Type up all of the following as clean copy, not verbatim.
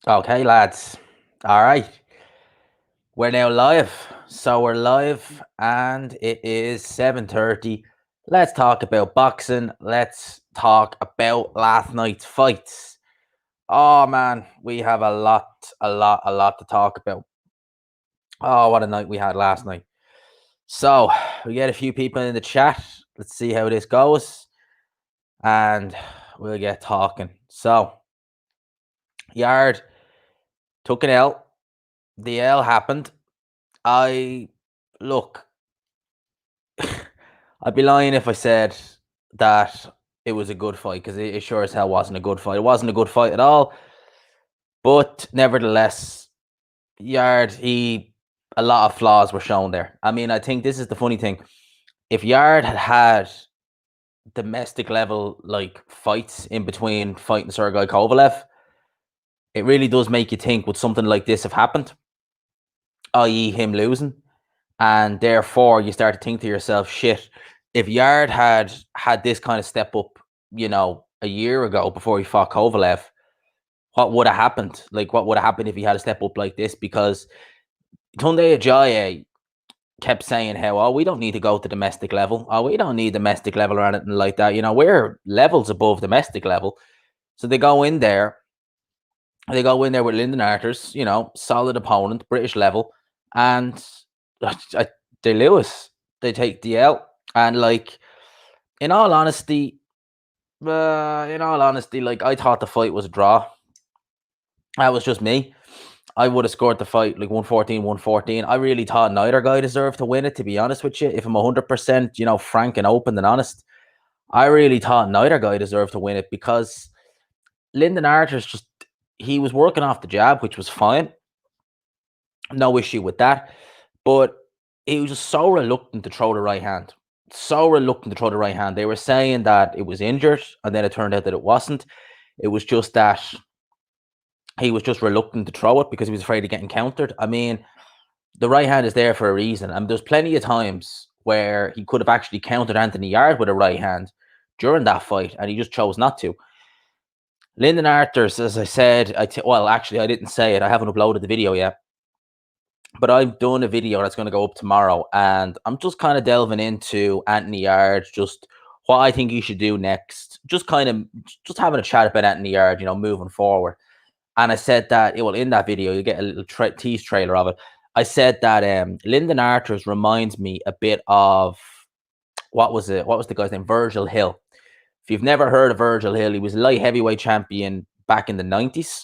Okay, lads. All right. We're now live. So we're live and it is 7:30. Let's talk about boxing. Let's talk about last night's fights. Oh man, we have a lot to talk about. Oh, what a night we had last night. So we get a few people in the chat. Let's see how this goes. And we'll get talking. So Yard took an L. The L happened. I look, I'd be lying if I said that it was a good fight because it sure as hell wasn't a good fight. It wasn't a good fight at all. But nevertheless, Yard, a lot of flaws were shown there. I mean, I think this is the funny thing. If Yard had had domestic level like fights in between fighting Sergei Kovalev, it really does make you think, would something like this have happened, i.e., him losing? And therefore, you start to think to yourself, shit, if Yard had this kind of step up, a year ago before he fought Kovalev, what would have happened? Like, what would have happened if he had a step up like this? Because Tunde Ajayi kept saying how, oh, we don't need to go to domestic level. Oh, we don't need domestic level or anything like that. We're levels above domestic level. So they go in there with Lyndon Arthurs, solid opponent, British level, and they lose. They take the L. And like, in all honesty, like I thought the fight was a draw. That was just me. I would have scored the fight like 114, 114. I really thought neither guy deserved to win it, to be honest with you. If I'm 100%, frank and open and honest, I really thought neither guy deserved to win it because Lyndon Arthurs he was working off the jab, which was fine. No issue with that. But he was just so reluctant to throw the right hand. So reluctant to throw the right hand. They were saying that it was injured, and then it turned out that it wasn't. It was just that he was just reluctant to throw it because he was afraid of getting countered. I mean, the right hand is there for a reason. And there's plenty of times where he could have actually countered Anthony Yarde with a right hand during that fight, and he just chose not to. Lyndon Arthurs, as I said, well, actually, I didn't say it. I haven't uploaded the video yet. But I've done a video that's going to go up tomorrow, and I'm just kind of delving into Anthony Yarde, just what I think he should do next. Just just having a chat about Anthony Yarde, moving forward. And I said that, well, in that video, you get a little tease trailer of it. I said that Lyndon Arthurs reminds me a bit of what was it? What was the guy's name? Virgil Hill. If you've never heard of Virgil Hill, he was light heavyweight champion back in the 90s.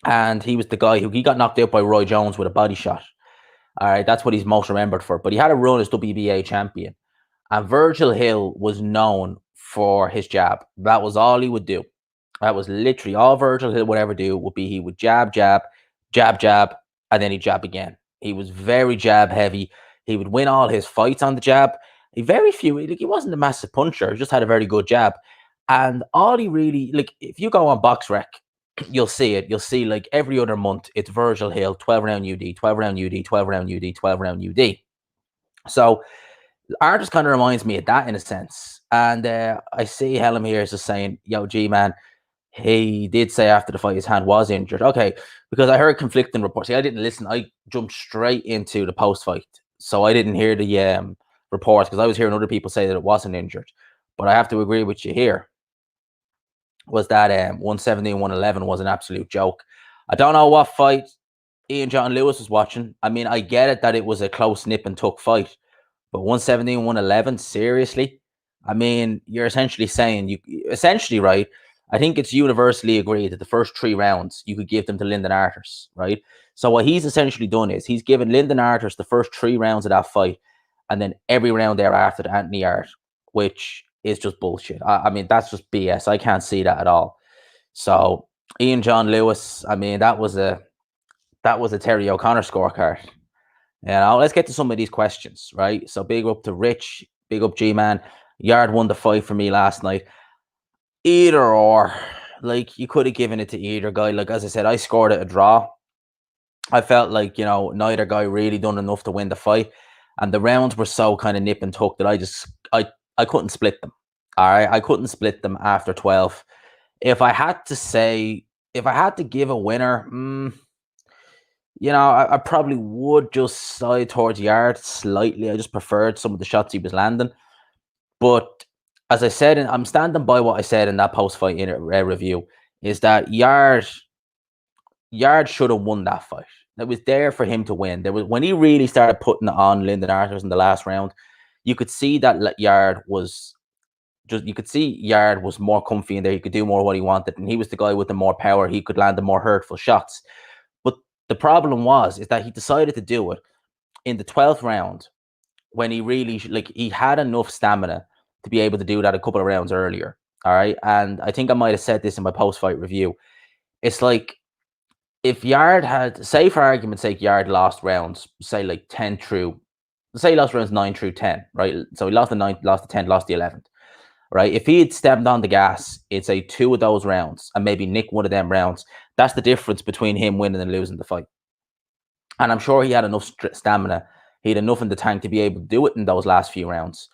And he was the guy who he got knocked out by Roy Jones with a body shot. All right, that's what he's most remembered for. But he had a run as WBA champion. And Virgil Hill was known for his jab. That was all he would do. That was literally all Virgil Hill would ever do would be he would jab, jab, jab, jab, and then he'd jab again. He was very jab heavy. He would win all his fights on the jab. Very few, like he wasn't a massive puncher, he just had a very good jab. And all he really, like, if you go on BoxRec, you'll see it. You'll see like every other month, it's Virgil Hill, 12 round UD, 12 round UD, 12 round UD, 12 round UD. So Artist kind of reminds me of that in a sense. And I see Helen here is just saying, yo, G man, he did say after the fight his hand was injured. Okay, because I heard conflicting reports. See, I didn't listen. I jumped straight into the post fight. So I didn't hear the reports because I was hearing other people say that it wasn't injured. But I have to agree with you here. Was that 117, 111 was an absolute joke. I don't know what fight Ian John Lewis was watching. I mean, I get it that it was a close nip and tuck fight. But 117, 111, seriously? I mean, you're essentially saying right? I think it's universally agreed that the first 3 rounds you could give them to Lyndon Arthurs, right? So what he's essentially done is he's given Lyndon Arthurs the first 3 rounds of that fight, and then every round thereafter to Anthony Yarde, which is just bullshit. I mean, that's just BS. I can't see that at all. So Ian John Lewis, I mean, that was a Terry O'Connor scorecard. Let's get to some of these questions, right? So big up to Rich, big up G-Man. Yarde won the fight for me last night. Either or, like, you could have given it to either guy. Like, as I said, I scored it a draw. I felt like, neither guy really done enough to win the fight. And the rounds were so kind of nip and tuck that I couldn't split them. All right, I couldn't split them after 12. If I had to say if I had to give a winner, I probably would just side towards Yard slightly. I just preferred some of the shots he was landing. But as I said, and I'm standing by what I said in that post-fight review, is that Yard should have won that fight. It was there for him to win. There was when he really started putting it on Lyndon Arthurs in the last round, you could see that Yard was more comfy in there. He could do more what he wanted, and he was the guy with the more power. He could land the more hurtful shots. But the problem is that he decided to do it in the 12th round when he really he had enough stamina to be able to do that a couple of rounds earlier. All right, and I think I might have said this in my post-fight review. It's like if Yard had, say for argument's sake, Yard lost rounds, say like 10 through, say he lost rounds 9 through 10, right? So he lost the 9th, lost the 10th, lost the 11th, right? If he had stepped on the gas, it's say 2 of those rounds and maybe nick one of them rounds. That's the difference between him winning and losing the fight. And I'm sure he had enough stamina. He had enough in the tank to be able to do it in those last few rounds.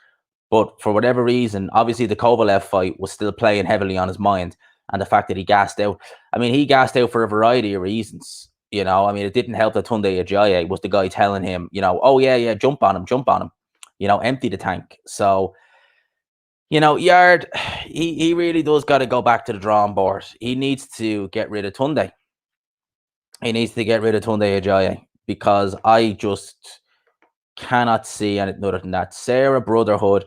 But for whatever reason, obviously the Kovalev fight was still playing heavily on his mind. And the fact that he gassed out, I mean, he gassed out for a variety of reasons. I mean, it didn't help that Tunde Ajayi was the guy telling him, oh, yeah, jump on him, empty the tank. So, Yard, he really does got to go back to the drawing board. He needs to get rid of Tunde. He needs to get rid of Tunde Ajayi because I just cannot see anything other than that. Sarah Brotherhood,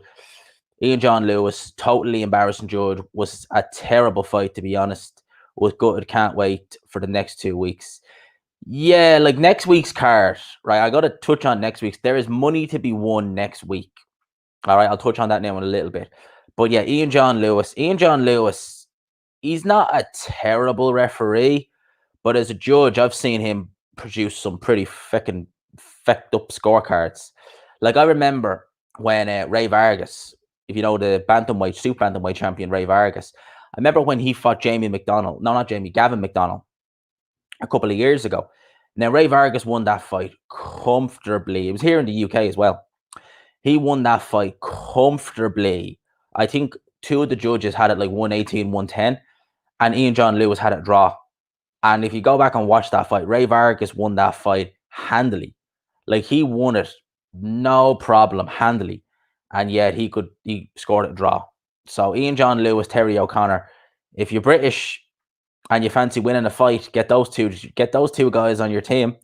Ian John Lewis, totally embarrassing judge. Was a terrible fight, to be honest. Was good. Can't wait for the next 2 weeks. Yeah, like next week's card, right? I got to touch on next week's. There is money to be won next week. All right, I'll touch on that now in a little bit. But yeah, Ian John Lewis, he's not a terrible referee, but as a judge, I've seen him produce some pretty fucking fecked up scorecards. Like I remember when Ray Vargas, if you know the super bantamweight champion Ray Vargas, I remember when he fought Gavin McDonald a couple of years ago. Now Ray Vargas won that fight comfortably. It was here in the UK as well. He won that fight comfortably. I think 2 of the judges had it like 118, 110, and Ian John Lewis had it draw. And if you go back and watch that fight, Ray Vargas won that fight handily. Like he won it, no problem, handily. And yet he scored a draw. So Ian John Lewis, Terry O'Connor, if you're British and you fancy winning a fight, get those two guys on your team.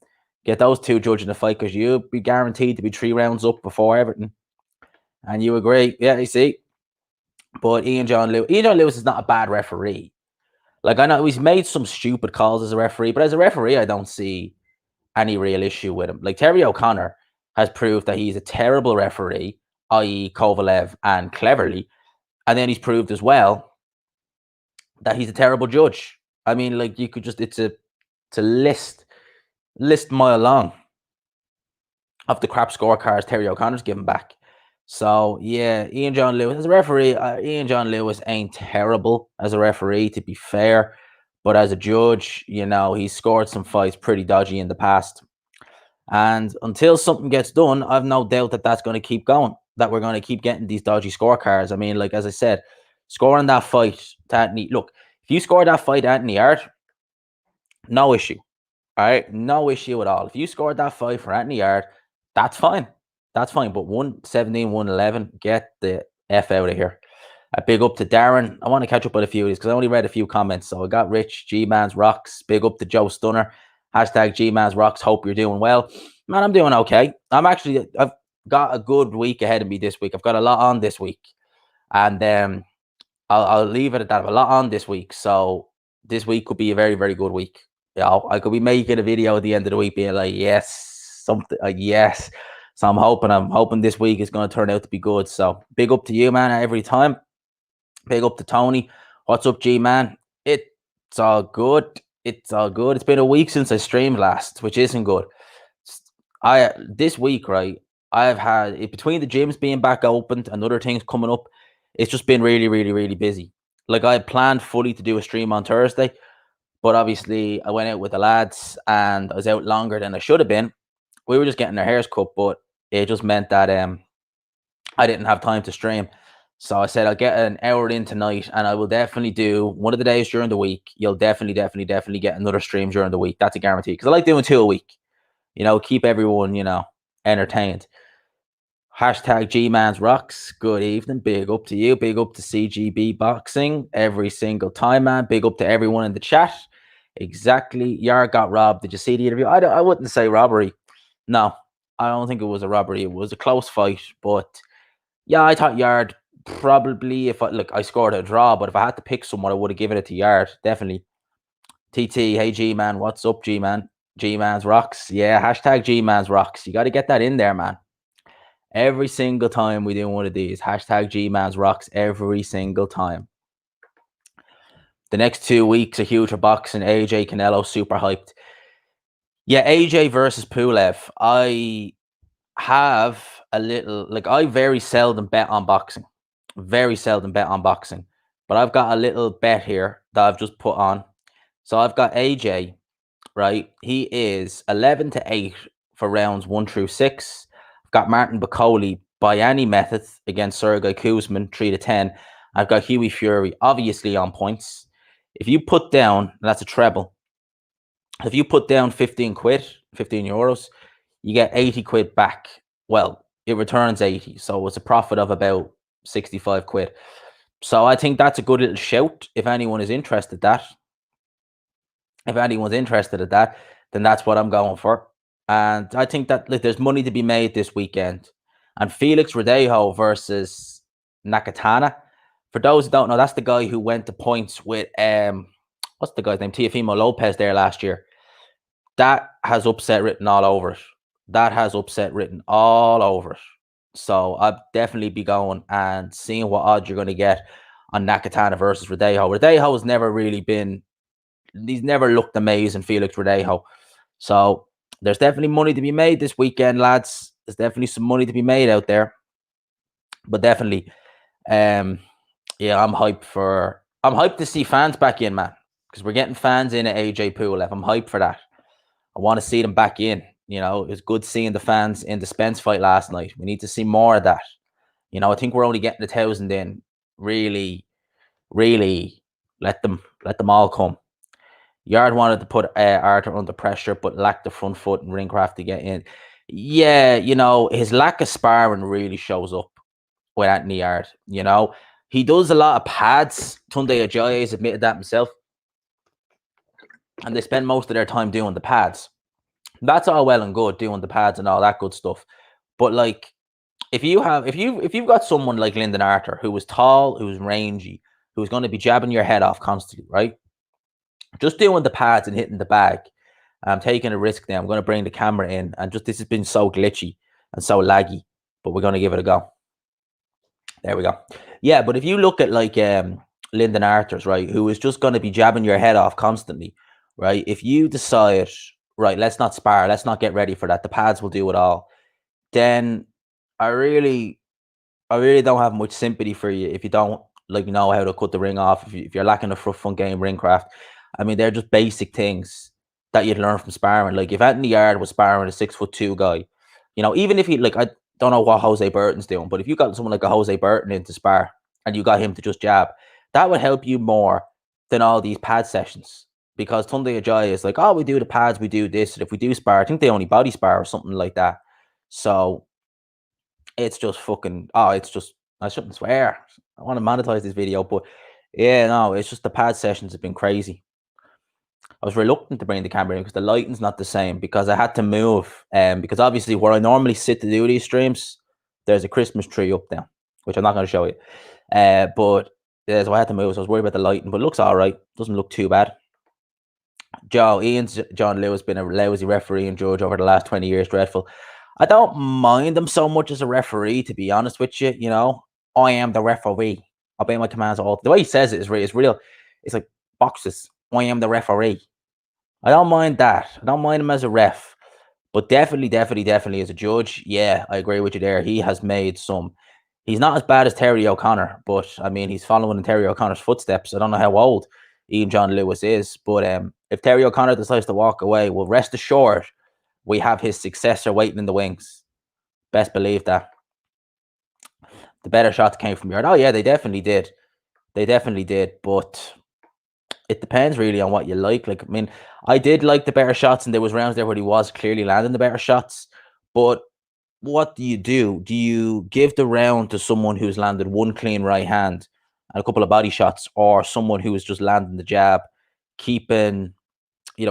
Get those 2 judging the fight because you'll be guaranteed to be 3 rounds up before everything. And you agree. Yeah, you see. But Ian John Lewis is not a bad referee. Like I know he's made some stupid calls as a referee, but as a referee, I don't see any real issue with him. Like Terry O'Connor has proved that he's a terrible referee, i.e. Kovalev and Cleverly. And then he's proved as well that he's a terrible judge. I mean, like you could just, it's a list mile long of the crap scorecards Terry O'Connor's given back. So yeah, Ian John Lewis as a referee, Ian John Lewis ain't terrible as a referee, to be fair, but as a judge, he's scored some fights pretty dodgy in the past. And until something gets done, I've no doubt that that's going to keep going. That we're going to keep getting these dodgy scorecards. I mean, like as I said, scoring that fight to Anthony. Look, if you score that fight to Anthony Yarde, no issue. All right, no issue at all. If you scored that fight for Anthony Yarde, that's fine. That's fine. But 117, 111, get the F out of here. A big up to Darren. I want to catch up with a few of these because I only read a few comments. So I got Rich, Gmansrocks. Big up to Joe Stunner. Hashtag Gmansrocks. Hope you're doing well. Man, I'm doing okay. I've got a good week ahead of me this week. I've got a lot on this week. And I'll leave it at that. I have a lot on this week. So this week could be a very, very good week. I could be making a video at the end of the week being like, yes, something, yes. So I'm hoping this week is going to turn out to be good. So big up to you, man, every time. Big up to Tony. What's up, G, man? It's all good. It's all good. It's been a week since I streamed last, which isn't good. This week, right, I've had, between the gyms being back opened and other things coming up, it's just been really, really, really busy. Like I had planned fully to do a stream on Thursday, but obviously I went out with the lads and I was out longer than I should have been. We were just getting our hairs cut, but it just meant that I didn't have time to stream. So I said I'll get an hour in tonight, and I will definitely do one of the days during the week. You'll definitely get another stream during the week. That's a guarantee, because I like doing 2 a week. Keep everyone entertained. Hashtag Gmansrocks. Good evening. Big up to you. Big up to CGB Boxing every single time, man. Big up to everyone in the chat. Exactly. Yarde got robbed. Did you see the interview? I wouldn't say robbery. No, I don't think it was a robbery. It was a close fight. But yeah, I thought Yarde probably, if I scored a draw, but if I had to pick someone, I would have given it to Yarde. Definitely. TT, hey G man, what's up, G man? Gmansrocks. Yeah, hashtag Gmansrocks. You got to get that in there, man. Every single time we do one of these, hashtag Gmansrocks every single time. The next 2 weeks are huge for boxing. AJ Canelo, super hyped. Yeah, AJ versus Pulev. I have a little, I very seldom bet on boxing. Very seldom bet on boxing. But I've got a little bet here that I've just put on. So I've got AJ, right? He is 11-8 for rounds 1 through 6. I've got Martin Bakole by any method against Sergey Kuzmin, 3-10. I've got Hughie Fury, obviously on points. If you put down, that's a treble. If you put down 15 euros, you get 80 quid back. Well, it returns 80. So it's a profit of about 65 quid. So I think that's a good little shout if anyone is interested in that. If anyone's interested in that, then that's what I'm going for. And I think that there's money to be made this weekend. And Felix Verdejo versus Nakatana. For those who don't know, that's the guy who went to points with what's the guy's name? Teofimo Lopez there last year. That has upset written all over it. That has upset written all over it. So I'd definitely be going and seeing what odds you're going to get on Nakatana versus Verdejo. Verdejo has never really been, he's never looked amazing, Felix Verdejo. So there's definitely money to be made this weekend, lads. There's definitely some money to be made out there. But definitely, yeah, I'm hyped to see fans back in, man. Because we're getting fans in at AJ Pulev. I'm hyped for that. I want to see them back in. It was good seeing the fans in the Spence fight last night. We need to see more of that. I think we're only getting 1,000 in. Really, really let them all come. Yarde wanted to put Arthur under pressure, but lacked the front foot and ringcraft to get in. Yeah, his lack of sparring really shows up with Anthony Yarde. He does a lot of pads. Tunde Ajayi has admitted that himself. And they spend most of their time doing the pads. That's all well and good, doing the pads and all that good stuff. But if you've got someone like Lyndon Arthur, who was tall, who's rangy, who's going to be jabbing your head off constantly, right? Just doing the pads and hitting the bag. I'm taking a risk now. I'm going to bring the camera in, and this has been so glitchy and so laggy, but we're going to give it a go. There we go. Yeah, but if you look at Lyndon Arthur's, right, who is just going to be jabbing your head off constantly, right? If you decide, right, let's not spar, let's not get ready for that, the pads will do it all, then I really don't have much sympathy for you if you don't know how to cut the ring off, if you're lacking a front game ring craft. I mean, they're just basic things that you'd learn from sparring. Like if Anthony Yarde was sparring a 6'2" guy, even if he I don't know what Jose Burton's doing, but if you got someone like a Jose Burton in to spar and you got him to just jab, that would help you more than all these pad sessions. Because Tunde Ajayi is like, oh, we do the pads, we do this, and if we do spar, I think they only body spar or something like that. So it's just fucking, it's just, I shouldn't swear. I want to monetize this video, but yeah, no, it's just the pad sessions have been crazy. I was reluctant to bring the camera in because the lighting's not the same, because I had to move. Because obviously where I normally sit to do these streams, there's a Christmas tree up there, which I'm not going to show you. But yeah, so I had to move. So I was worried about the lighting, but it looks all right. Doesn't look too bad. John Lewis been a lousy referee and judge over the last 20 years. Dreadful. I don't mind him so much as a referee, to be honest with you. I am the referee. I obey my commands all. The way he says it is real. It's like boxes. I am the referee. I don't mind that. I don't mind him as a ref, but definitely as a judge. Yeah, I agree with you there. He has made some. He's not as bad as Terry O'Connor, but I mean, he's following in Terry O'Connor's footsteps. I don't know how old Ian John Lewis is, but if Terry O'Connor decides to walk away, well, rest assured, we have his successor waiting in the wings. Best believe that. the better shots came from Yarde. Oh yeah, they definitely did. They definitely did, but it depends really on what you like. Like, I mean, I did like the better shots, and there was rounds there where he was clearly landing the better shots. But what do? Do you give the round to someone who's landed one clean right hand and a couple of body shots, or someone who is just landing the jab, keeping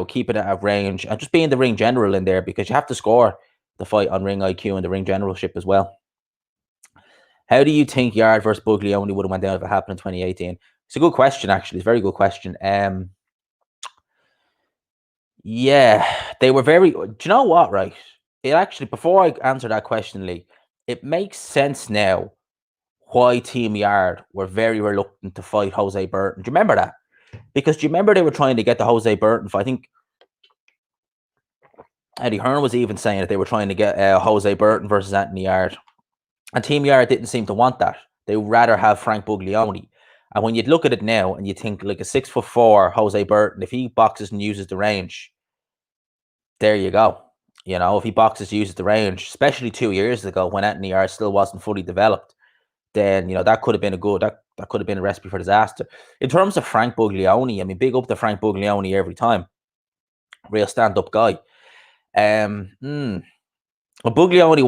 keeping it at range, and just being the ring general in there, because you have to score the fight on ring IQ and the ring generalship as well. How do you think Yarde versus Buglioni would have went down if it happened in 2018? It's a good question, actually. It's a very good question. Yeah, they were very. Do you know what? Right, it actually, before I answer that question, Lee, it makes sense now why Team Yarde were very reluctant to fight Jose Burton. Do you remember that? Because do you remember they were trying to get the Jose Burton fight? I think Eddie Hearn was even saying that they were trying to get Jose Burton versus Anthony Yarde. And Team Yarde didn't seem to want that. They would rather have Frank Buglioni. And when you look at it now and you think like a 6'4" Jose Burton, if he boxes and uses the range, there you go. If he boxes, uses the range, especially 2 years ago when Anthony Yarde still wasn't fully developed, then that could have been that could have been a recipe for disaster. In terms of Frank Buglioni, I mean, big up to Frank Buglioni every time. Real stand-up guy. Well, Buglioni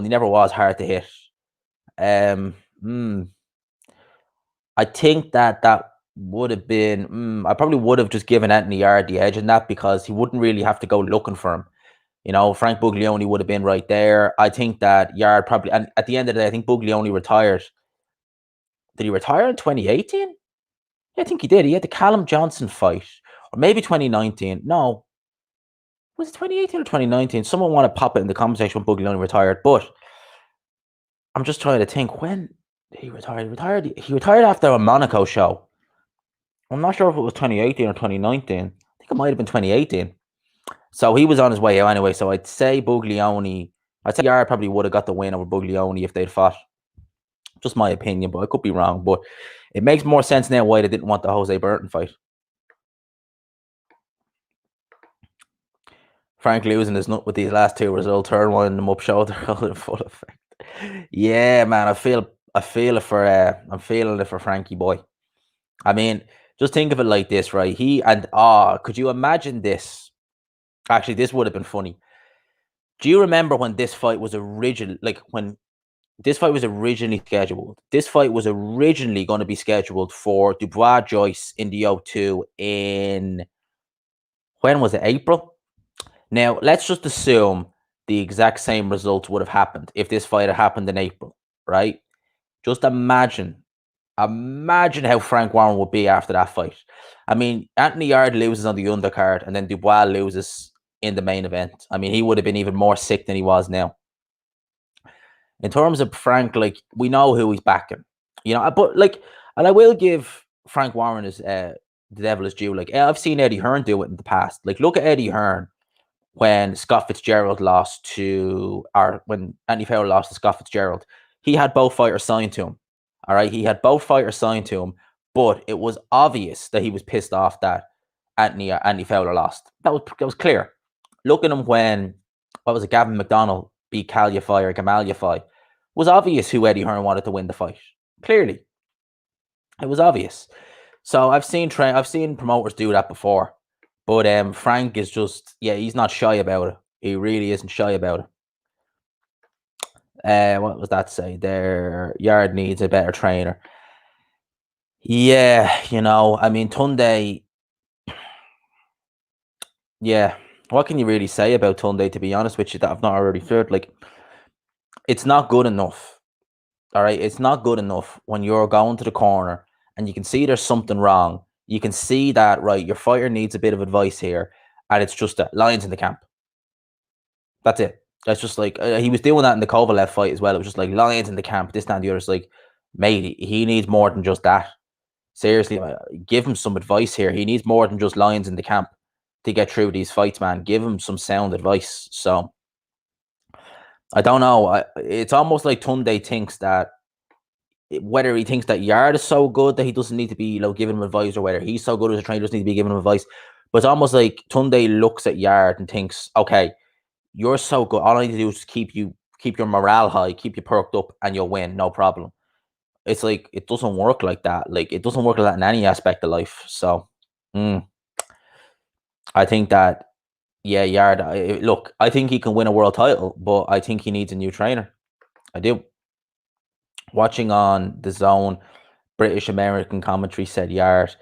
he never was hard to hit. I think that would have been. I probably would have just given Anthony Yarde the edge in that, because he wouldn't really have to go looking for him. Frank Buglioni would have been right there. I think that Yarde probably, and at the end of the day, I think Buglioni retired. Did he retire in 2018? Yeah, I think he did. He had the Callum Johnson fight, or maybe 2019. No, was it 2018 or 2019? Someone want to pop it in the comment section when Buglioni retired, but I'm just trying to think, when did he retire? He retired after a Monaco show. I'm not sure if it was 2018 or 2019. I think it might have been 2018. So he was on his way out anyway. So I'd say Yarde probably would have got the win over Buglioni if they'd fought. Just my opinion, but I could be wrong. But it makes more sense now why they didn't want the Jose Burton fight. Frank losing his nut with these last two results, third one in the up shoulder, in full effect. Yeah, man, I'm feeling it for Frankie boy. I mean, just think of it like this, right? Could you imagine this? Actually, this would have been funny. Do you remember when this fight was originally scheduled? This fight was originally going to be scheduled for Dubois Joyce in the O2 in, when was it? April? Now, let's just assume the exact same results would have happened if this fight had happened in April, right? Just imagine how Frank Warren would be after that fight. I mean, Anthony Yarde loses on the undercard, and then Dubois loses in the main event. I mean, he would have been even more sick than he was now. In terms of Frank, like, we know who he's backing, but like, and I will give Frank Warren the devil is due. Like, I've seen Eddie Hearn do it in the past. Like, look at Eddie Hearn when Scott Fitzgerald when Andy Fowler lost to Scott Fitzgerald. He had both fighters signed to him. All right, he had both fighters signed to him, but it was obvious that he was pissed off that Andy Fowler lost. That was clear. Look at him when, what was it, Gavin McDonald beat Kalyafai or Gamalify. It was obvious who Eddie Hearn wanted to win the fight. Clearly, it was obvious. So I've seen promoters do that before, but Frank is just, he's not shy about it. He really isn't shy about it. What was that say there? Yarde needs a better trainer. Yeah, I mean, Tunde. Yeah, what can you really say about Tunde, to be honest with you, that I've not already heard? Like, it's not good enough. All right, it's not good enough when you're going to the corner and you can see there's something wrong. You can see that, right, your fighter needs a bit of advice here, and it's just lions in the camp. That's it. That's just like, he was doing that in the Kovalev fight as well. It was just like lions in the camp, this, that, and the other. It's like, mate, he needs more than just that. Seriously, give him some advice here. He needs more than just lions in the camp to get through these fights, man. Give him some sound advice. So, I don't know. It's almost like Tunde thinks that, whether he thinks that Yarde is so good that he doesn't need to be, giving him advice, or whether he's so good as a trainer doesn't need to be giving him advice. But it's almost like Tunde looks at Yarde and thinks, okay, you're so good. All I need to do is keep you keep your morale high, keep you perked up, and you'll win, no problem. It's like it doesn't work like that. Like it doesn't work like that in any aspect of life. So, mm, I think that yeah, Yarde. Look, I think he can win a world title, but I think he needs a new trainer. I do. Watching on the Zone, British American commentary said Yarde.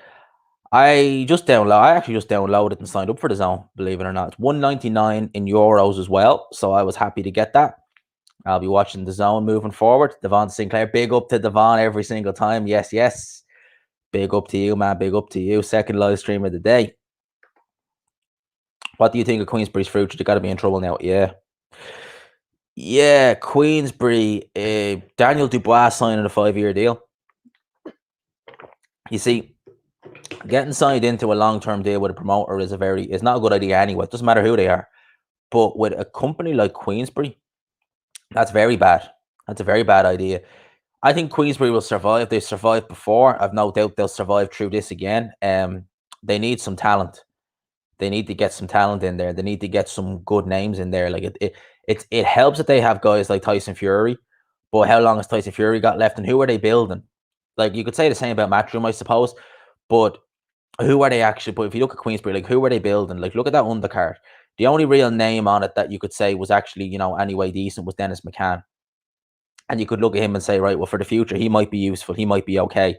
I actually just downloaded and signed up for the Zone. Believe it or not, it's 199 in euros as well. So I was happy to get that. I'll be watching the Zone moving forward. Devon Sinclair, big up to Devon every single time. Yes, yes. Big up to you, man. Big up to you. Second live stream of the day. What do you think of Queensbury's future? You got to be in trouble now. Yeah. Yeah, Queensbury. Daniel Dubois signing a 5-year deal. You see, getting signed into a long-term deal with a promoter is not a good idea anyway. It doesn't matter who they are. But with a company like Queensbury, that's very bad. That's a very bad idea. I think Queensbury will survive. They survived before. I've no doubt they'll survive through this again. They need some talent. They need to get some talent in there. They need to get some good names in there. Like it helps that they have guys like Tyson Fury, but how long has Tyson Fury got left, and who are they building? Like you could say the same about Matchroom, I suppose, but who are they actually? But if you look at Queensbury, like who are they building? Like look at that undercard. The only real name on it that you could say was actually anyway decent was Dennis McCann, and you could look at him and say, right, well for the future he might be useful, he might be okay,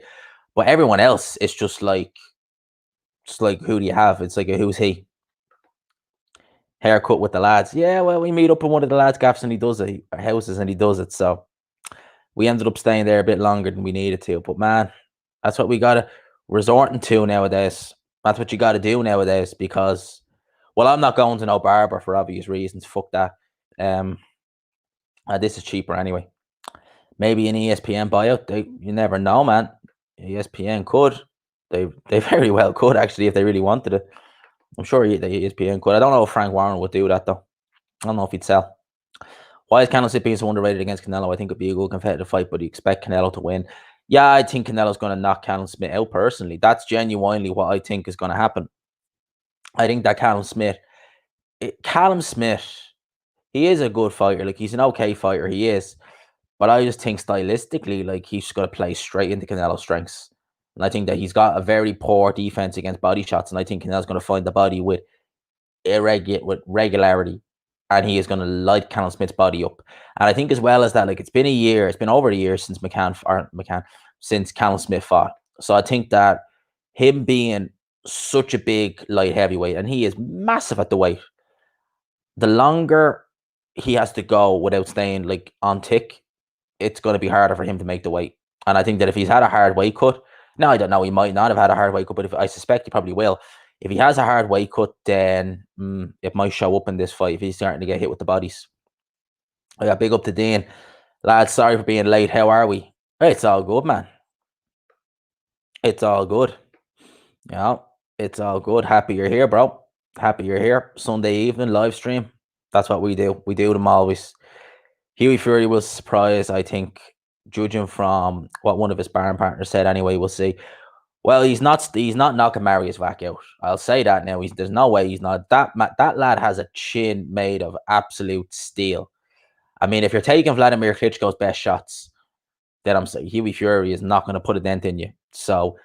but everyone else is just like who do you have? It's like a who's he? Haircut with the lads. Yeah, well, we meet up in one of the lads' gaffs and he does it, houses, and he does it. So we ended up staying there a bit longer than we needed to. But man, that's what we gotta resorting to nowadays. That's what you gotta do nowadays because, well, I'm not going to no barber for obvious reasons. Fuck that. This is cheaper anyway. Maybe an ESPN buyout. You never know, man. ESPN could. They very well could actually if they really wanted it. I'm sure the ESPN could. I don't know if Frank Warren would do that though. I don't know if he'd sell. Why is Candlestick being so underrated against Canelo? I think it'd be a good competitive fight, but you expect Canelo to win. Yeah, I think Canelo's going to knock Callum Smith out personally. That's genuinely what I think is going to happen. I think that Callum Smith, he is a good fighter. Like he's an okay fighter, he is. But I just think stylistically, like he's just got to play straight into Canelo's strengths. And I think that he's got a very poor defense against body shots. And I think Canelo's going to find the body with regularity, and he is going to light Callum Smith's body up. And I think as well as that, like it's been over a year since since Callum Smith fought. So I think that him being such a big light heavyweight, and he is massive at the weight, the longer he has to go without staying like on tick, it's going to be harder for him to make the weight. And I think that if he's had a hard weight cut, now I don't know, he might not have had a hard weight cut, but I suspect he probably will. If he has a hard weight cut, then it might show up in this fight if he's starting to get hit with the bodies. Yeah, big up to Dean. Lads, sorry for being late. How are we? It's all good, man. It's all good. Yeah, it's all good. Happy you're here, bro. Happy you're here. Sunday evening, live stream. That's what we do. We do them always. Hughie Fury was surprised, I think, judging from what one of his sparring partners said anyway. We'll see. Well, he's not knocking Marius Vac out. I'll say that now. There's no way he's not. That lad has a chin made of absolute steel. I mean, if you're taking Vladimir Klitschko's best shots, then I'm saying Hughie Fury is not going to put a dent in you. So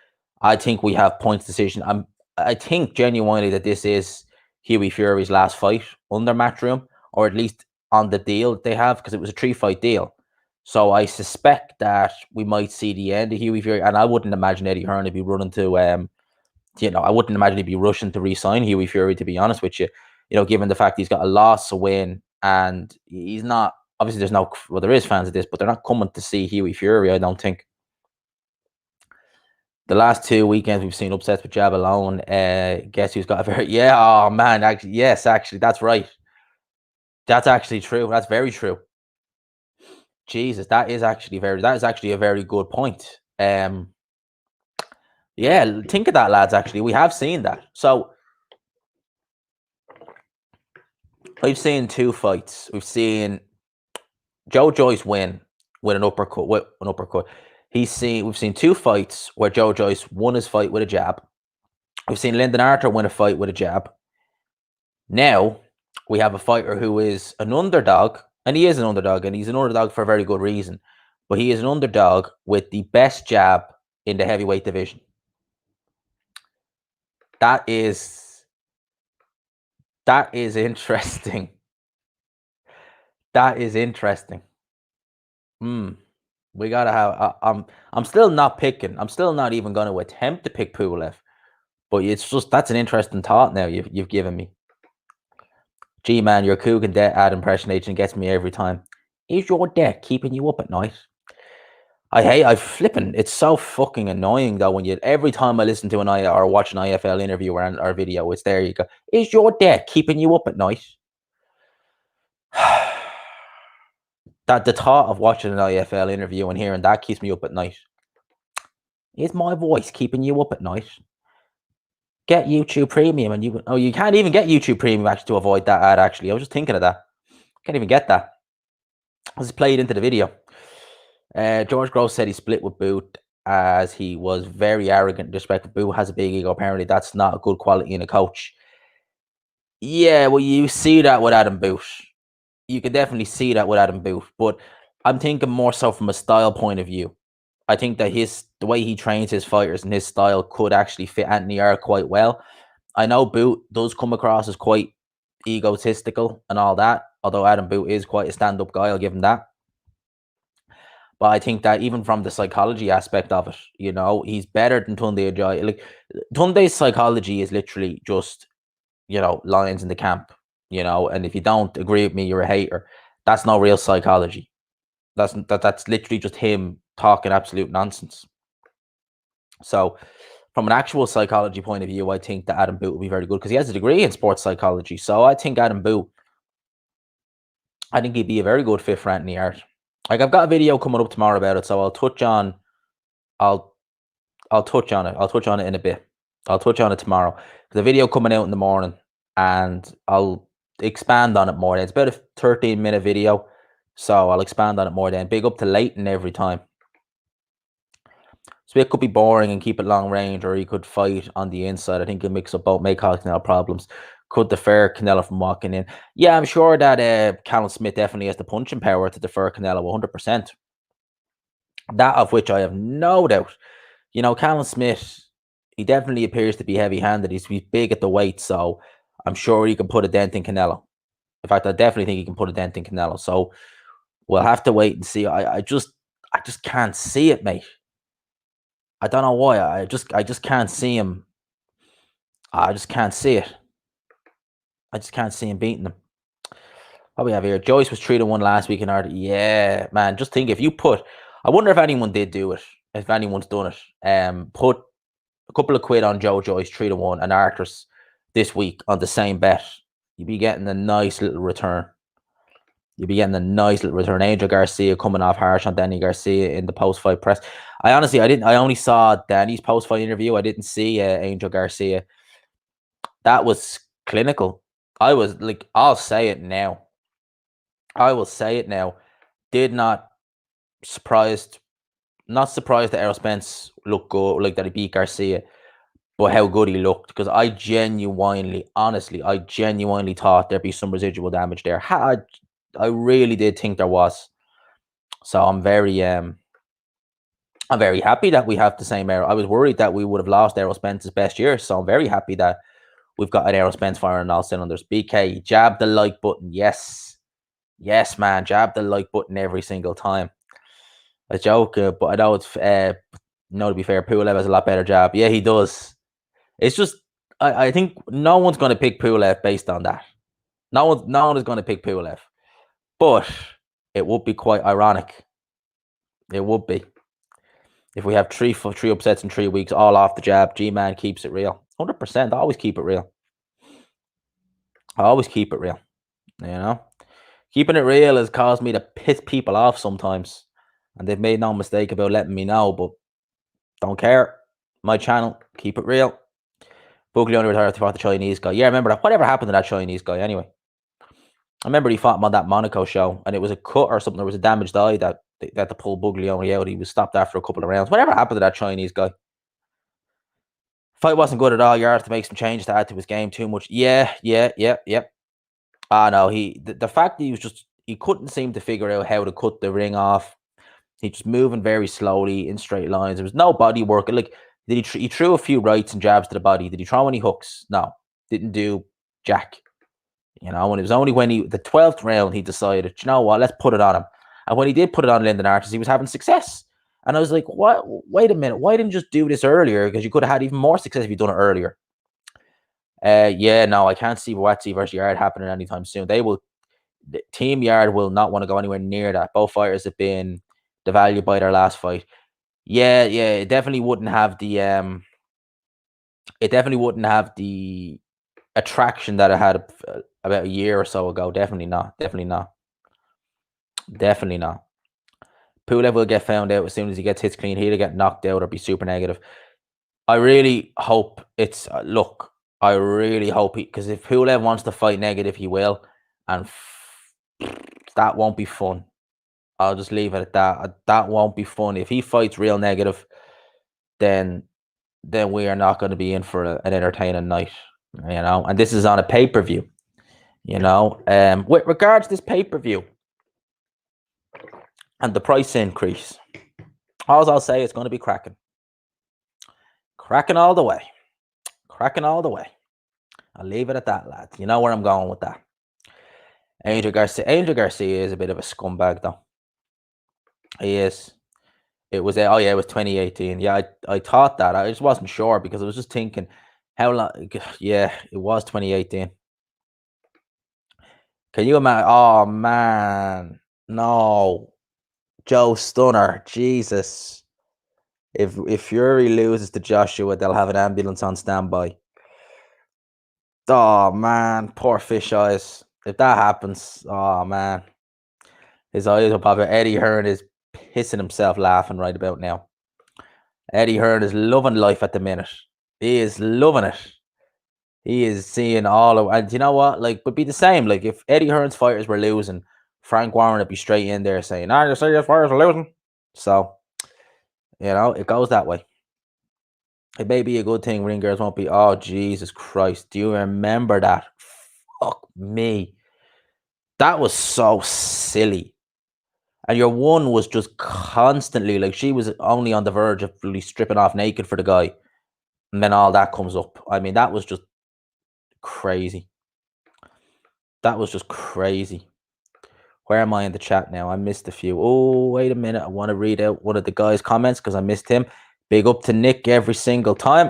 I think we have points decision. I think genuinely that this is Hughie Fury's last fight under Matchroom, or at least on the deal that they have, because it was a 3-fight deal. So I suspect that we might see the end of Hughie Fury, and I wouldn't imagine Eddie Hearn to be running to, I wouldn't imagine he'd be rushing to re-sign Hughie Fury, to be honest with you. Given the fact he's got a loss, a win, and he's not, obviously there is fans of this, but they're not coming to see Hughie Fury, I don't think. The last 2 weekends we've seen upsets with Jab alone. Guess who's got a very, oh man, actually, yes, actually, that's right. That's actually true. That's very true. Jesus, that is actually a very good point. Yeah, think of that, lads. Actually, we have seen that. So we've seen 2 fights. We've seen Joe Joyce win with an uppercut. We've seen 2 fights where Joe Joyce won his fight with a jab. We've seen Lyndon Arthur win a fight with a jab. Now we have a fighter who is an underdog And he is an underdog, and he's an underdog for a very good reason. But he is an underdog with the best jab in the heavyweight division. That is interesting. That is interesting. We gotta have. I'm still not picking. I'm still not even going to attempt to pick Pulev. But it's just that's an interesting thought. Now you've given me. Gee, man, your Coogan debt ad impression agent gets me every time. Is your debt keeping you up at night? I flipping. It's so fucking annoying though when you every time I listen to an I or watch an IFL interview or video, it's there you go. Is your debt keeping you up at night? That the thought of watching an IFL interview and hearing that keeps me up at night. Is my voice keeping you up at night? Get YouTube Premium and you can't even get YouTube Premium actually to avoid that ad actually. I was just thinking of that. Can't even get that. I just played into the video. George Gross said he split with Boot as he was very arrogant and disrespectful. Boot has a big ego. Apparently, that's not a good quality in a coach. Yeah, well, you see that with Adam Boot. You can definitely see that with Adam Boot. But I'm thinking more so from a style point of view. I think that the way he trains his fighters and his style could actually fit Anthony Yarde quite well. I know Boot does come across as quite egotistical and all that, although Adam Boot is quite a stand-up guy, I'll give him that. But I think that even from the psychology aspect of it, he's better than Tunde Ajayi. Like Tunde's psychology is literally just, lions in the camp, and if you don't agree with me, you're a hater. That's not real psychology. That's literally just him talking absolute nonsense. So from an actual psychology point of view, I think that Adam Boot will be very good because he has a degree in sports psychology. So I think Adam Boot, I think he'd be a very good fit for Anthony Yarde. Like I've got a video coming up tomorrow about it, so I'll touch on it. I'll touch on it in a bit. I'll touch on it tomorrow. There's a video coming out in the morning, and I'll expand on it more. It's about a 13-minute video, so I'll expand on it more then. Big up to Leighton every time. So it could be boring and keep it long range, or he could fight on the inside. I think he'll mix up both, make Canelo problems. Could defer Canelo from walking in. Yeah, I'm sure that Callum Smith definitely has the punching power to defer Canelo 100%. That of which I have no doubt. Callum Smith, he definitely appears to be heavy-handed. He's big at the weight, so I'm sure he can put a dent in Canelo. In fact, I definitely think he can put a dent in Canelo. So we'll have to wait and see. I just can't see it, mate. I don't know why. I just can't see him. I just can't see it. I just can't see him beating him. What we have here? Joyce was 3-1 last week in Yarde. Yeah, man. Just think if you put. I wonder if anyone did do it. If anyone's done it. Put a couple of quid on Joe Joyce 3-1 and Arthurs this week on the same bet. You'd be getting a nice little return. Angel Garcia coming off harsh on Danny Garcia in the post-fight press. I only saw Danny's post-fight interview. I didn't see Angel Garcia. That was clinical. I was like, I'll say it now. I will say it now. Not surprised that Errol Spence looked good, like that he beat Garcia, but how good he looked. Because I genuinely thought there'd be some residual damage there. I really did think there was. So I'm very happy that we have the same Errol. I was worried that we would have lost Errol Spence's best year. So I'm very happy that we've got an Errol Spence firing on all cylinders. BK, jab the like button. Yes, man, jab the like button every single time. A joke, but I know it's to be fair, Pulev has a lot better jab. Yeah, he does. It's just I think no one's going to pick Pulev based on that. No one is going to pick Pulev, but it would be quite ironic. It would be if we have three upsets in 3 weeks, all off the jab. G-Man keeps it real, 100%. I always keep it real. Keeping it real has caused me to piss people off sometimes, and they've made no mistake about letting me know. But don't care. My channel, keep it real. Buglioni retired to fight the Chinese guy. Yeah, I remember that. Whatever happened to that Chinese guy anyway? I remember he fought him on that Monaco show, and it was a cut or something. There was a damaged eye that they had to pull Buglioni out. He was stopped after a couple of rounds. Whatever happened to that Chinese guy? Fight wasn't good at all. Yarde to make some changes to add to his game too much. Yeah. Ah, no, the fact that he couldn't seem to figure out how to cut the ring off. He's just moving very slowly in straight lines. There was no body work. Like, did he threw a few rights and jabs to the body. Did he throw any hooks? No, didn't do jack. And it was only when the 12th round, he decided, you know what, let's put it on him. And when he did put it on Lyndon Artis, he was having success. And I was like, what? Wait a minute. Why didn't you just do this earlier? Because you could have had even more success if you'd done it earlier. Yeah, no, I can't see Buatsi versus Yarde happening anytime soon. Team Yarde will not want to go anywhere near that. Both fighters have been devalued by their last fight. Yeah, it definitely wouldn't have the attraction that it had about a year or so ago. Definitely not. Pulev will get found out as soon as he gets hits clean. He'll get knocked out or be super negative. I really hope it's look. I really hope because if Pulev wants to fight negative, he will, and that won't be fun. I'll just leave it at that. That won't be fun. If he fights real negative, then we are not going to be in for an entertaining night, And this is on a pay-per-view, With regards to this pay-per-view and the price increase, all I'll say is going to be cracking all the way. I'll leave it at that, lads. You know where I'm going with that. Angel Garcia is a bit of a scumbag, though. He is. It was 2018. Yeah, I thought that. I just wasn't sure because I was just thinking how long. Yeah, it was 2018. Can you imagine? Oh man, no, Joe Stunner, Jesus. If Fury loses to Joshua, they'll have an ambulance on standby. Oh man, poor fish eyes. If that happens, oh man, his eyes will pop out. Eddie Hearn is pissing himself laughing right about now. Eddie Hearn is loving life at the minute. He is loving it. He is seeing all of, and you know what? Like, would be the same. Like, if Eddie Hearn's fighters were losing, Frank Warren would be straight in there saying, "You say your fighters are losing." So, it goes that way. It may be a good thing ring girls won't be. Oh, Jesus Christ. Do you remember that? Fuck me. That was so silly. And your one was just constantly, like, she was only on the verge of really stripping off naked for the guy. And then all that comes up. I mean, that was just crazy. Where am I in the chat now? I missed a few. Oh, wait a minute. I want to read out one of the guys' comments because I missed him. Big up to Nick every single time.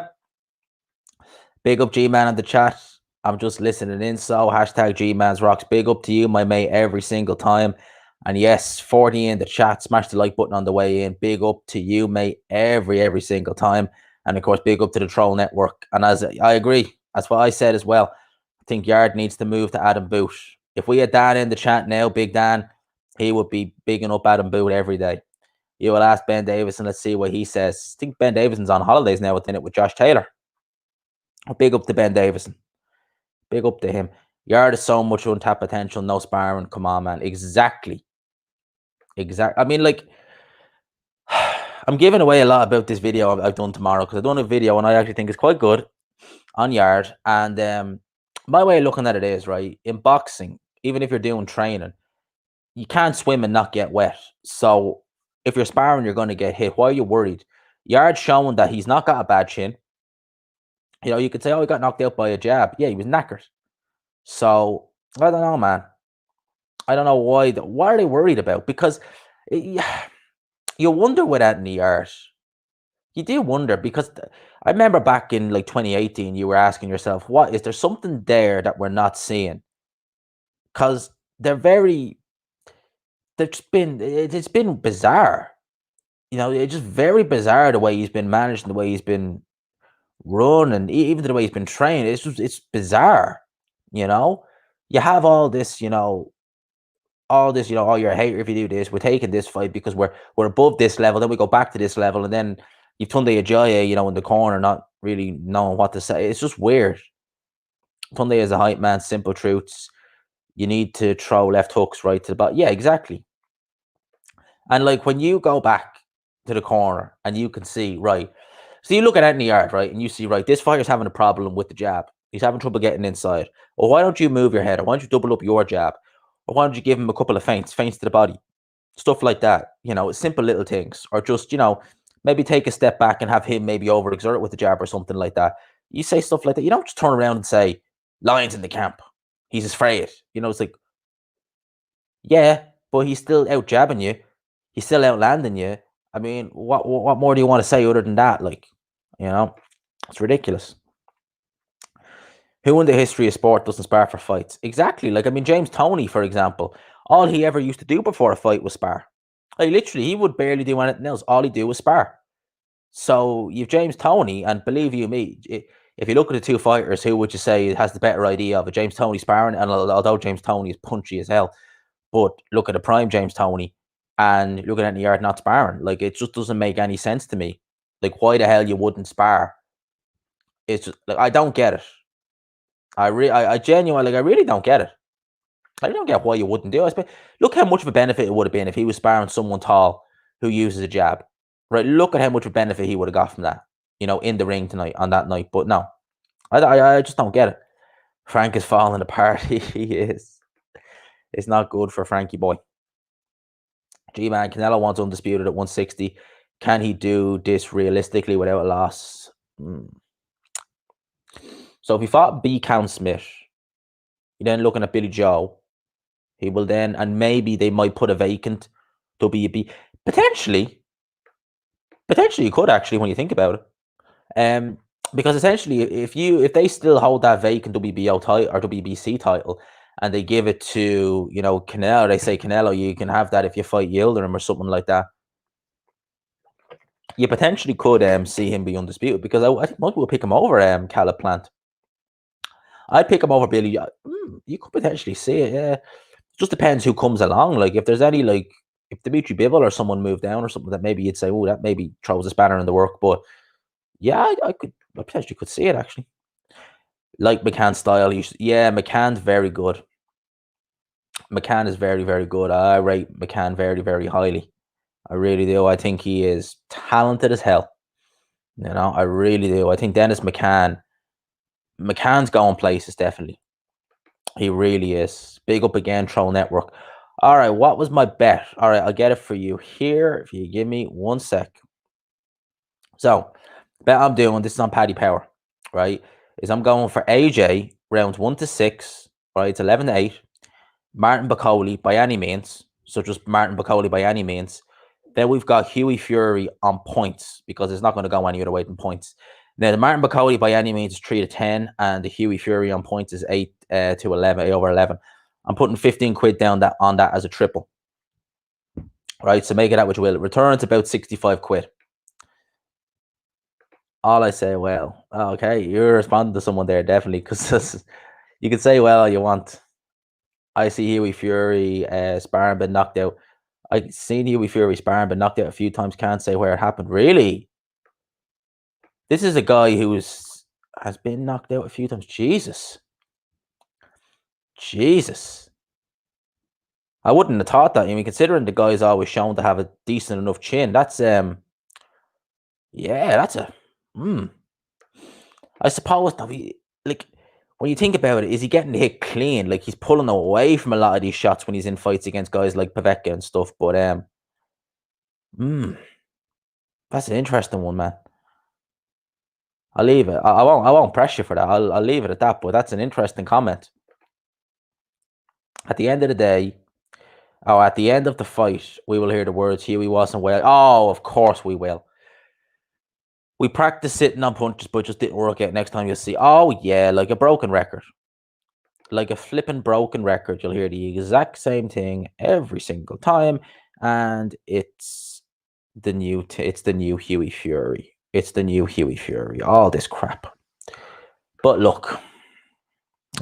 Big up G-Man in the chat. I'm just listening in. So hashtag Gmansrocks. Big up to you, my mate, every single time. And yes, 40 in the chat. Smash the like button on the way in. Big up to you, mate, every single time. And of course, big up to the Troll Network. And as I agree, that's what I said as well. I think Yarde needs to move to Adam Boot. If we had Dan in the chat now, Big Dan, he would be bigging up Adam Boot every day. You will ask Ben Davison. Let's see what he says. I think Ben Davison's on holidays now within it with Josh Taylor. Big up to Ben Davison. Big up to him. Yarde is so much untapped potential. No sparring. Come on, man. Exactly. I mean, like, I'm giving away a lot about this video I've done tomorrow because I've done a video and I actually think it's quite good on Yarde. And my way of looking at it is, right, in boxing, even if you're doing training, you can't swim and not get wet. So if you're sparring, you're going to get hit. Why are you worried? Yarde's showing that he's not got a bad chin. You could say, oh, he got knocked out by a jab. Yeah, he was knackered. So, I don't know, man. I don't know why. What are they worried about? Because you wonder with Anthony Yarde. You do wonder because I remember back in like 2018, you were asking yourself, what is there something there that we're not seeing? Because it's been bizarre. It's just very bizarre the way he's been managed and the way he's been run and even the way he's been trained. It's bizarre. You have all this, oh, you're a hater if you do this. We're taking this fight because we're above this level. Then we go back to this level, and then you've Tunde Ajayi, in the corner, not really knowing what to say. It's just weird. Tunde is a hype man. Simple truths. You need to throw left hooks right to the bottom. Yeah, exactly. And like when you go back to the corner and you can see, right. So you look at Anthony Yarde, right, and you see, right, this fighter's having a problem with the jab. He's having trouble getting inside. Well, why don't you move your head? Or why don't you double up your jab? Or why don't you give him a couple of feints to the body? Stuff like that, simple little things. Or just, maybe take a step back and have him maybe overexert it with the jab or something like that. You say stuff like that. You don't just turn around and say, Lions in the camp. He's afraid. It's like, yeah, but he's still out jabbing you. He's still out landing you. I mean, what more do you want to say other than that? Like, it's ridiculous. Who in the history of sport doesn't spar for fights? Exactly. Like, I mean, James Toney, for example, all he ever used to do before a fight was spar. Like, literally, he would barely do anything else. All he'd do was spar. So you've James Toney, and believe you me, if you look at the two fighters, who would you say has the better idea of a James Toney sparring? And although James Toney is punchy as hell, but look at the prime James Toney and looking at the yard not sparring. Like, it just doesn't make any sense to me. Like, why the hell you wouldn't spar? It's just like, I don't get it. I genuinely, like, I really don't get it. I don't get why you wouldn't do it. Look how much of a benefit it would have been if he was sparring someone tall who uses a jab. Right? Look at how much of a benefit he would have got from that, in the ring tonight, on that night. But no, I just don't get it. Frank is falling apart. He is. It's not good for Frankie boy. G-Man, Canelo wants undisputed at 160. Can he do this realistically without a loss? So if he fought B. Count Smith, you're then looking at Billy Joe. He will then, and maybe they might put a vacant WB. Potentially you could actually, when you think about it. Because essentially, if they still hold that vacant WBO title or WBC title, and they give it to Canelo, they say Canelo, you can have that if you fight Yildirim or something like that. You potentially could see him be undisputed, because I think most people pick him over Caleb Plant. I'd pick him over Billy. You could potentially see it. Yeah, it just depends who comes along. Like, if there's any, like, if Dimitri Bivol or someone moved down or something, that maybe you'd say, oh, that maybe throws a spanner in the work. But yeah, I potentially could see it actually. Like McCann's style, McCann's very good. McCann is very, very good. I rate McCann very, very highly. I really do. I think he is talented as hell. I really do. I think Dennis McCann's going places, definitely. He really is. Big up again, Troll Network. All right, what was my bet? All right, I'll get it for you here if you give me 1 sec. So, bet I'm doing, this is on Paddy Power, right? Is I'm going for AJ rounds 1 to 6, right? It's 11 to 8. Martin Bacoli by any means. So just Martin Bacoli by any means. Then we've got Hughie Fury on points, because it's not going to go any other way than points. Now, the Martin Bacoli by any means is 3 to 10, and the Hughie Fury on points is 8 to 11, 8 over 11. I'm putting 15 quid down on that as a triple. Right, so make it out which will. Returns about 65 quid. All I say, well, okay, you're responding to someone there, definitely, because you can say, well, you want. I see Hughie Fury sparring, been knocked out. I've seen Hughie Fury sparring, been knocked out a few times. Can't say where it happened. Really? This is a guy who has been knocked out a few times. Jesus. I wouldn't have thought that. I mean, considering the guy's always shown to have a decent enough chin, that's yeah, that's a I suppose like, when you think about it, is he getting hit clean? Like, he's pulling away from a lot of these shots when he's in fights against guys like Pavecka and stuff. But that's an interesting one, man. I'll leave it. I won't press you for that. I'll leave it at that. But that's an interesting comment. At the end of the day, at the end of the fight, we will hear the words, Hughie wasn't well. Oh, of course we will. We practiced sitting on punches, but just didn't work out. Next time you'll see. Oh, yeah, like a broken record. Like a flipping broken record. You'll hear the exact same thing every single time. And it's the new Hughie Fury. It's the new Hughie Fury. All this crap. But look.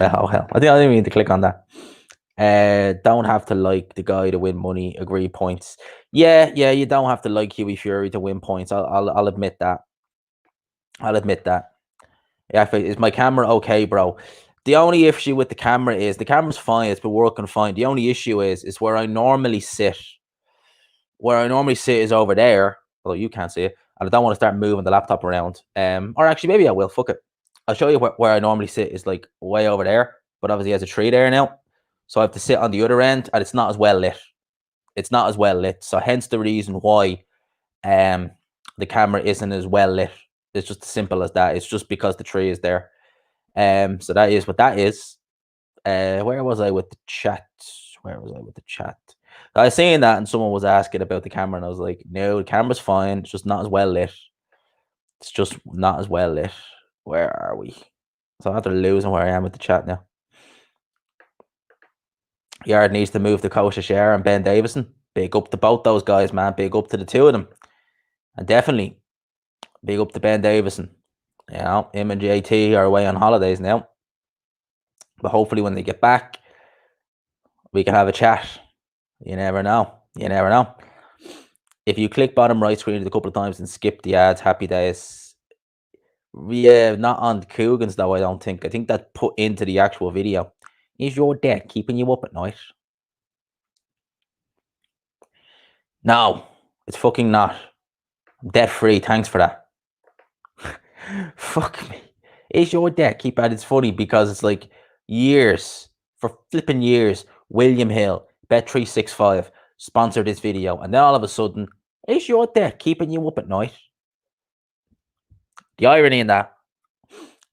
Oh, hell. I didn't mean to click on that. Don't have to like the guy to win money, agree points. Yeah, you don't have to like Hughie Fury to win points. I'll admit that. Yeah, is my camera okay, bro? The only issue with the camera is the camera's fine. It's been working fine. The only issue is where I normally sit. Where I normally sit is over there, although you can't see it, and I don't want to start moving the laptop around. Or actually, maybe I will. Fuck it. I'll show you where I normally sit is like way over there, but obviously there's a tree there now. So I have to sit on the other end, and it's not as well lit. It's not as well lit. So hence the reason why the camera isn't as well lit. It's just as simple as that. It's just because the tree is there. So that is what that is. Where was I with the chat? Where was I with the chat? I was saying that, and someone was asking about the camera, and I was like, no, the camera's fine. It's just not as well lit. It's just not as well lit. Where are we? So I'm after losing where I am with the chat now. Yarde needs to move to Kosher Share and Ben Davison. Big up to both those guys, man. Big up to the two of them. And definitely big up to Ben Davison. You know, him and JT are away on holidays now. But hopefully when they get back, we can have a chat. You never know. You never know. If you click bottom right screen a couple of times and skip the ads, happy days. Yeah, not on Coogan's though, I don't think. I think that's put into the actual video. Is your deck keeping you up at night? No, it's fucking not. I'm debt free. Thanks for that. Fuck me. Is your deck keep at? It's funny because it's like years, for flipping years, William Hill, Bet365 sponsored this video, and then all of a sudden, is your deck keeping you up at night? The irony in that.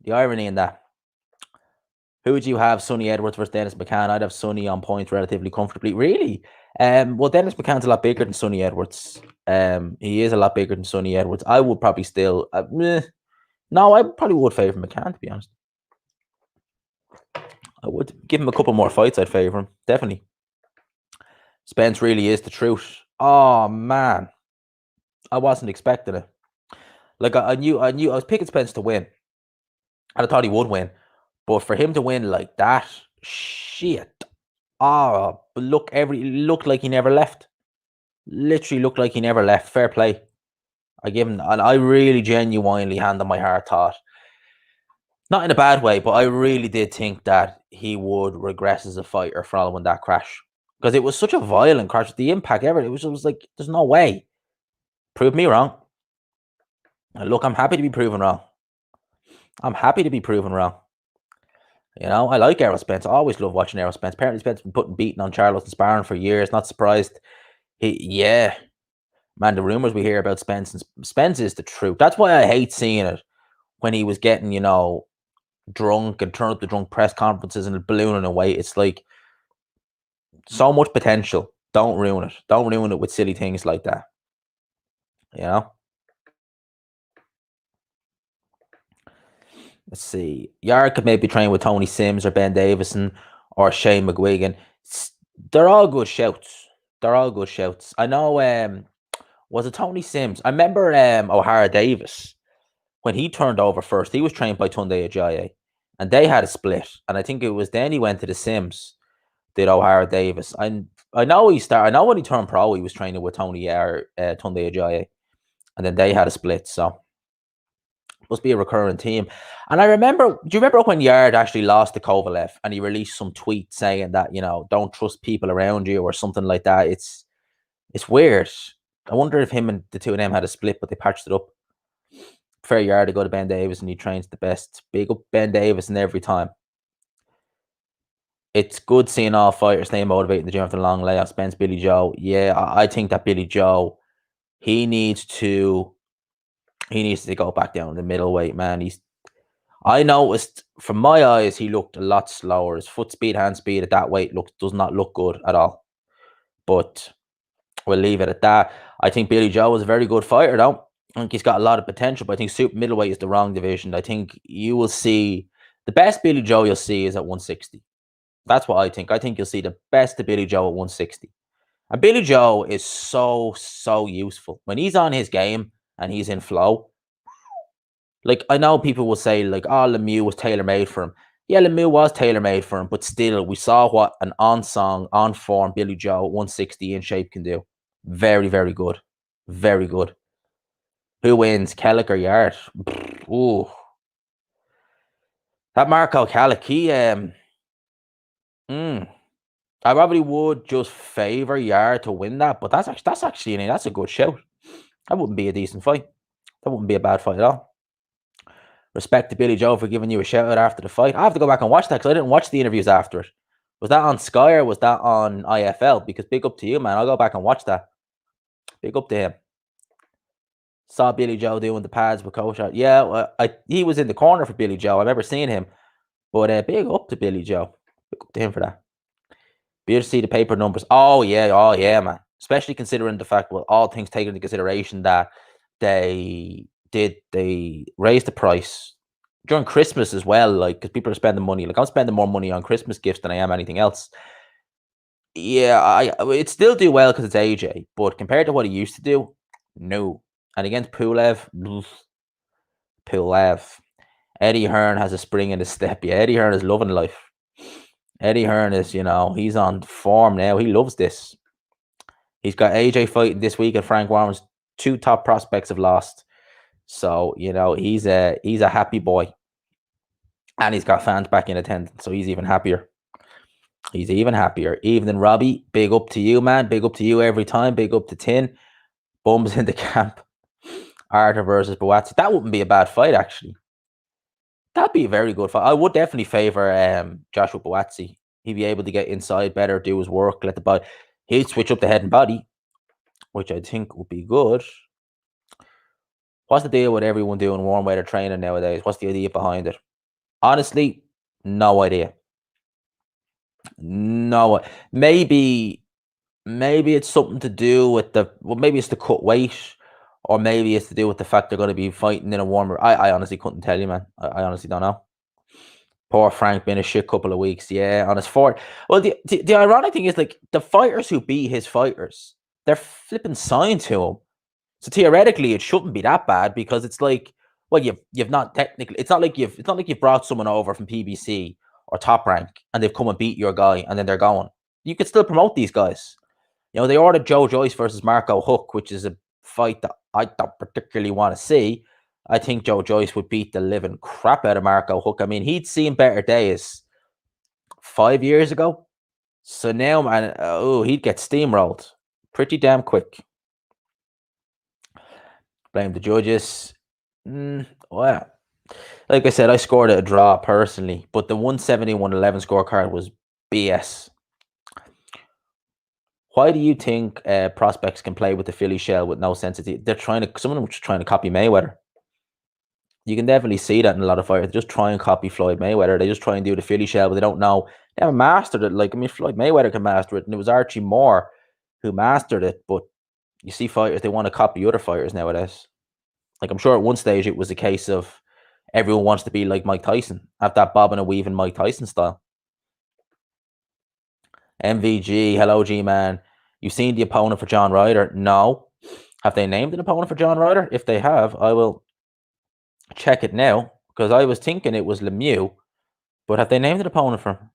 The irony in that. Who would you have, Sonny Edwards versus Dennis McCann? I'd have Sonny on points relatively comfortably. Really? Well, Dennis McCann's a lot bigger than Sonny Edwards. He is a lot bigger than Sonny Edwards. I would probably still... no, I probably would favour McCann, to be honest. I would. Give him a couple more fights, I'd favour him. Definitely. Spence really is the truth. Oh, man. I wasn't expecting it. Like, I knew I was picking Spence to win. And I thought he would win. But for him to win like that, shit. Oh, but looked like he never left. Literally looked like he never left. Fair play. I give him, and I really genuinely, hand on my heart, thought, not in a bad way, but I really did think that he would regress as a fighter following that crash. Because it was such a violent crash. The impact, everything. It was like, there's no way. Prove me wrong. And look, I'm happy to be proven wrong. I'm happy to be proven wrong. You know, I like Errol Spence. I always love watching Errol Spence. Apparently, Spence has been beating on Charles and sparring for years. Not surprised. Man, the rumors we hear about Spence, and Spence is the truth. That's why I hate seeing it when he was getting, you know, drunk and turn up the drunk press conferences and ballooning away. It's like so much potential. Don't ruin it. Don't ruin it with silly things like that. You know? Let's see. Yarde could maybe train with Tony Sims or Ben Davison or Shane McGuigan. They're all good shouts. They're all good shouts. I know, was it Tony Sims? I remember O'Hara Davis, when he turned over first, he was trained by Tunde Ajayi, and they had a split. And I think it was then he went to the Sims, did O'Hara Davis. I know he started. I know when he turned pro, he was training with Tunde Ajayi, and then they had a split. So must be a recurring theme. And I remember, do you remember when Yarde actually lost to Kovalev and he released some tweet saying that, you know, don't trust people around you or something like that? It's weird. I wonder if him and the two of them had a split, but they patched it up. Fair Yarde to go to Ben Davis and he trains the best. Big up Ben Davis and every time. It's good seeing all fighters stay motivated in the gym after the long layoff. Spence, Billy Joe. Yeah, I think that Billy Joe, he needs to go back down in the middleweight, man. I noticed from my eyes he looked a lot slower. His foot speed, hand speed at that weight does not look good at all. But we'll leave it at that. I think Billy Joe is a very good fighter, though. I think he's got a lot of potential, but I think super middleweight is the wrong division. I think you will see the best Billy Joe you'll see is at 160. That's what I think. I think you'll see the best of Billy Joe at 160. And Billy Joe is so useful. When he's on his game and he's in flow, like, I know people will say, like, oh, Lemieux was tailor-made for him. Yeah, Lemieux was tailor-made for him, but still, we saw what an on-song, on-form Billy Joe at 160 in shape can do. Very, very good. Very good. Who wins, Kellick or Yarde? Ooh. That Marco Kellick, he, I probably would just favour Yarde to win that, but that's a good shout. That wouldn't be a decent fight. That wouldn't be a bad fight at all. Respect to Billy Joe for giving you a shout out after the fight. I have to go back and watch that because I didn't watch the interviews after it. Was that on Sky or was that on IFL? Because big up to you, man. I'll go back and watch that. Big up to him. Saw Billy Joe doing the pads with Kosha. Yeah, well, he was in the corner for Billy Joe. I remember seeing him. But big up to Billy Joe. Big up to him for that. Be able to see the paper numbers. Oh yeah, man. Especially considering the fact, well, all things taken into consideration that they raised the price during Christmas as well, like because people are spending money. Like I'm spending more money on Christmas gifts than I am anything else. Yeah, it still do well because it's AJ, but compared to what he used to do, no. And against Pulev, Eddie Hearn has a spring in his step. Yeah, Eddie Hearn is loving life. Eddie Hearn is, he's on form now. He loves this. He's got AJ fighting this week, and Frank Warren's two top prospects have lost. So, he's a happy boy. And he's got fans back in attendance, so he's even happier. He's even happier. Evening, Robbie. Big up to you, man. Big up to you every time. Big up to Tin. Bums in the camp. Arthur versus Boatsi. That wouldn't be a bad fight, actually. That'd be a very good fight. I would definitely favor Joshua Boatsi. He'd be able to get inside better, do his work, let the body. He'd switch up the head and body, which I think would be good. What's the deal with everyone doing warm weather training nowadays? What's the idea behind it? Honestly, no idea. No, maybe it's something to do with maybe it's to cut weight, or maybe it's to do with the fact they're going to be fighting in a warmer. I honestly couldn't tell you, man. I honestly don't know. Poor Frank been a shit couple of weeks, yeah, on his fort. Well, the ironic thing is, like, the fighters who beat his fighters, they're flipping signed to him. So theoretically, it shouldn't be that bad because it's like, well, you've not technically. It's not like you've brought someone over from PBC or Top Rank and they've come and beat your guy and then they're going. You could still promote these guys. They ordered Joe Joyce versus Marco Huck, which is a fight that I don't particularly want to see. I think Joe Joyce would beat the living crap out of Marco Huck. I mean, he'd seen better days 5 years ago. So now, man, he'd get steamrolled pretty damn quick. Blame the judges. Well, like I said, I scored a draw personally, but the 170-111 scorecard was BS. Why do you think prospects can play with the Philly shell with no sensitivity? Someone was trying to copy Mayweather. You can definitely see that in a lot of fighters. They just try and copy Floyd Mayweather. They just try and do the Philly shell, but they don't know. They haven't mastered it. Like, I mean, Floyd Mayweather can master it, and it was Archie Moore who mastered it. But you see fighters, they want to copy other fighters nowadays. Like, I'm sure at one stage it was a case of everyone wants to be like Mike Tyson, have that bobbing and weaving Mike Tyson style. MVG, hello G-Man. You've seen the opponent for John Ryder? No. Have they named an opponent for John Ryder? If they have, I will check it now, because I was thinking it was Lemieux, but have they named an opponent for him?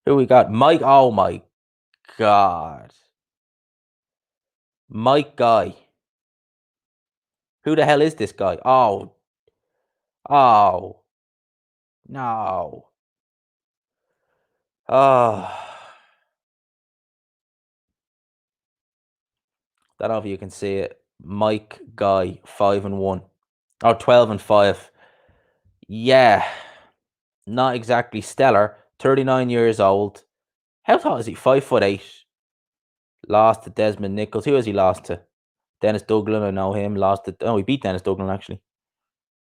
Who we got? Mike. Oh my God. Mike Guy. Who the hell is this guy? Oh. No. Oh. I don't know if you can see it. Mike Guy, 5-1. Oh, 12-5. Yeah. Not exactly stellar. 39 years old. How tall is he? 5'8". Lost to Desmond Nichols. Who has he lost to? Dennis Duglin, I know him. Lost to. Oh, he beat Dennis Duglin, actually.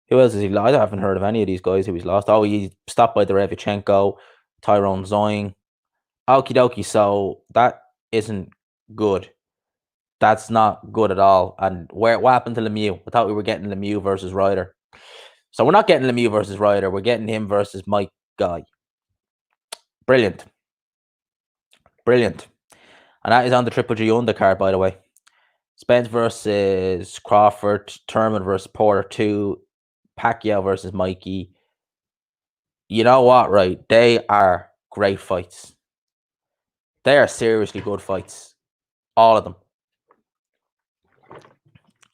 Who else has he lost? I haven't heard of any of these guys who he's lost. Oh, he stopped by Derevchenko, Tyrone Zoing. Okie dokie. So that isn't good. That's not good at all. And what happened to Lemieux? I thought we were getting Lemieux versus Ryder. So we're not getting Lemieux versus Ryder. We're getting him versus Mike Guy. Brilliant. Brilliant. And that is on the Triple G undercard, by the way. Spence versus Crawford. Thurman versus Porter 2. Pacquiao versus Mikey. You know what, right? They are great fights. They are seriously good fights. All of them.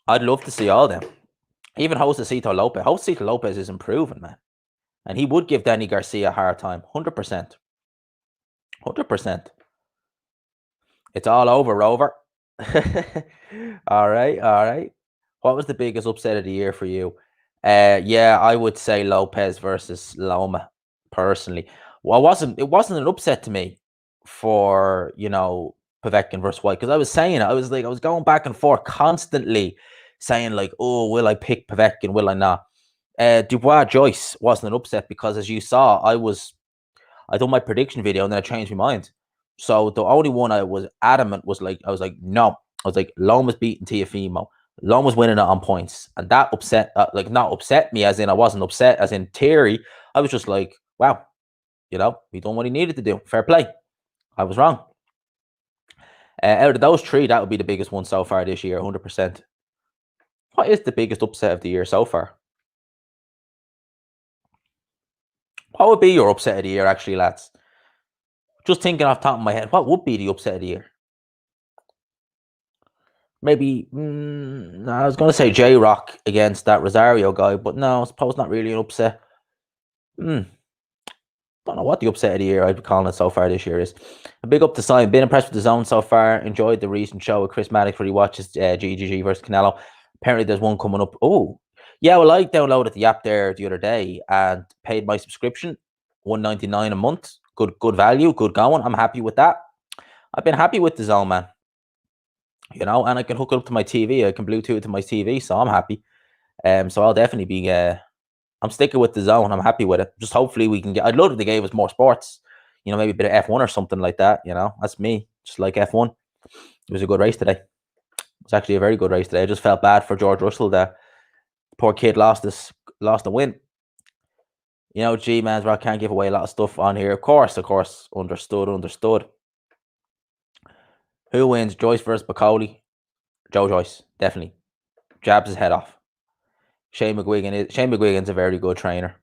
I'd love to see all of them. Even Josecito Lopez. Josecito Lopez is improving, man. And he would give Danny Garcia a hard time. 100%. 100%. It's all over, Rover. All right. What was the biggest upset of the year for you? Yeah, I would say Lopez versus Loma, personally. Well, it wasn't an upset to me for, Povetkin versus White, because I was saying it. I was like, I was going back and forth constantly saying, like, oh, will I pick Povetkin? Will I not? Dubois Joyce wasn't an upset because, as you saw, I done my prediction video and then I changed my mind. So the only one I was adamant was like, I was like, no. I was like, Loma's beating Tiafimo. Loma's winning it on points. And that upset, like, not upset me, as in I wasn't upset, as in theory. I was just like, wow, he done what he needed to do. Fair play. I was wrong. Out of those three, that would be the biggest one so far this year, 100%. What is the biggest upset of the year so far? What would be your upset of the year, actually, lads? Just thinking off the top of my head, what would be the upset of the year? Maybe, I was going to say J-Rock against that Rosario guy, but no, I suppose not really an upset. Don't know what the upset of the year I'd be calling it so far this year is. A big up to Simon. Been impressed with the zone so far. Enjoyed the recent show with Chris Maddox where he watches GGG versus Canelo. Apparently there's one coming up. Oh, yeah, well, I downloaded the app there the other day and paid my subscription, $1.99 a month. Good value, good going. I'm happy with that. I've been happy with the zone, man. And I can hook it up to my TV. I can Bluetooth to my TV, so I'm happy. So I'll definitely be I'm sticking with the zone. I'm happy with it. Just hopefully we can get. I'd love if they gave us more sports. Maybe a bit of F1 or something like that. That's me. Just like F1. It was a good race today. It was actually a very good race today. I just felt bad for George Russell. The poor kid lost a win. Gmansrocks can't give away a lot of stuff on here. Of course. Understood. Who wins? Joyce versus Bacoli? Joe Joyce, definitely. Jabs his head off. Shane McGuigan's a very good trainer.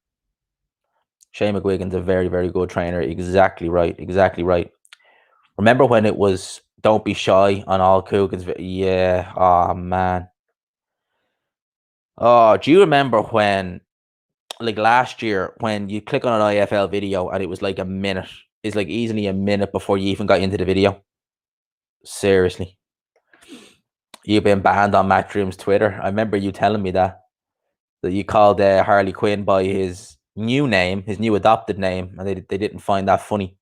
Shane McGuigan's a very, very good trainer. Exactly right. Remember when it was don't be shy on all Coogan's? Yeah. Oh, man. Oh, do you remember when, like last year, when you click on an IFL video and it was like a minute? It's like easily a minute before you even got into the video. Seriously. You've been banned on Matchroom's Twitter. I remember you telling me that you called Harley Quinn by his new name, his new adopted name, and they didn't find that funny.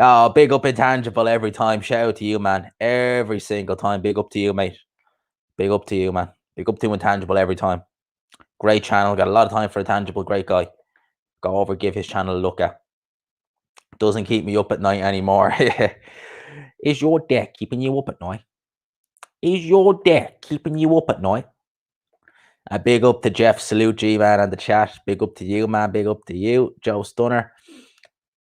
Oh, big up Intangible every time. Shout out to you, man. Every single time. Big up to you, mate. Big up to you, man. Big up to Intangible every time. Great channel. Got a lot of time for Intangible. Great guy. Go over, give his channel a look at. Doesn't keep me up at night anymore. Is your deck keeping you up at night? Is your deck keeping you up at night? A big up to Jeff. Salute G-Man and the chat. Big up to you, man. Big up to you. Joe Stunner.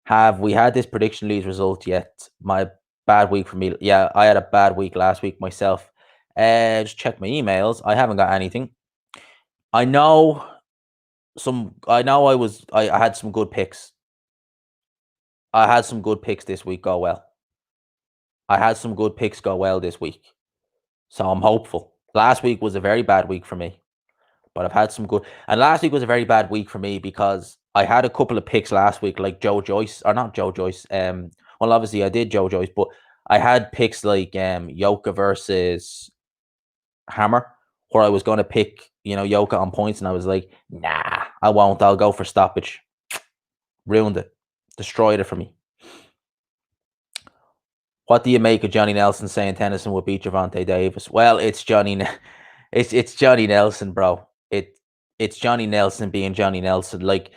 Have we had this prediction leads result yet? My bad week for me. Yeah, I had a bad week last week myself. Just check my emails. I haven't got anything. I know I had some good picks. I had some good picks this week go well. I had some good picks go well this week. So I'm hopeful. Last week was a very bad week for me. But I've had some good. And last week was a very bad week for me because I had a couple of picks last week, like Joe Joyce, or not Joe Joyce. Well, obviously I did Joe Joyce, but I had picks like Yoka versus Hammer, where I was going to pick, Yoka on points, and I was like, nah, I won't. I'll go for stoppage. Ruined it. Destroyed it for me. What do you make of Johnny Nelson saying Tennyson would beat Gervonta Davis? Well, it's Johnny. It's Johnny Nelson, bro. It's Johnny Nelson being Johnny Nelson. Like,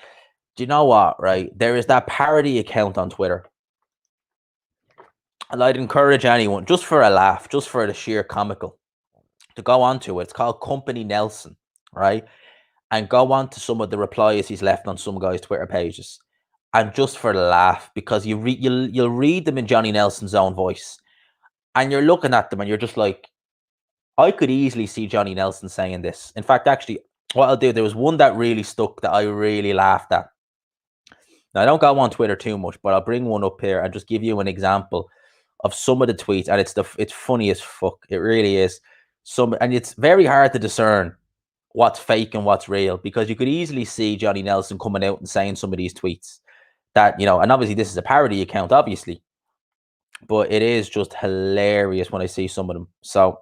do you know what, right? There is that parody account on Twitter. And I'd encourage anyone, just for a laugh, just for the sheer comical, to go onto it. It's called Company Nelson, right? And go on to some of the replies he's left on some guys' Twitter pages. And just for the laugh, because you'll read them in Johnny Nelson's own voice. And you're looking at them and you're just like, I could easily see Johnny Nelson saying this. In fact, actually, what I'll do, there was one that really stuck that I really laughed at. Now, I don't go on Twitter too much, but I'll bring one up here and just give you an example of some of the tweets. And it's funny as fuck. It really is. And it's very hard to discern what's fake and what's real, because you could easily see Johnny Nelson coming out and saying some of these tweets that, and obviously this is a parody account, obviously, but it is just hilarious when I see some of them. So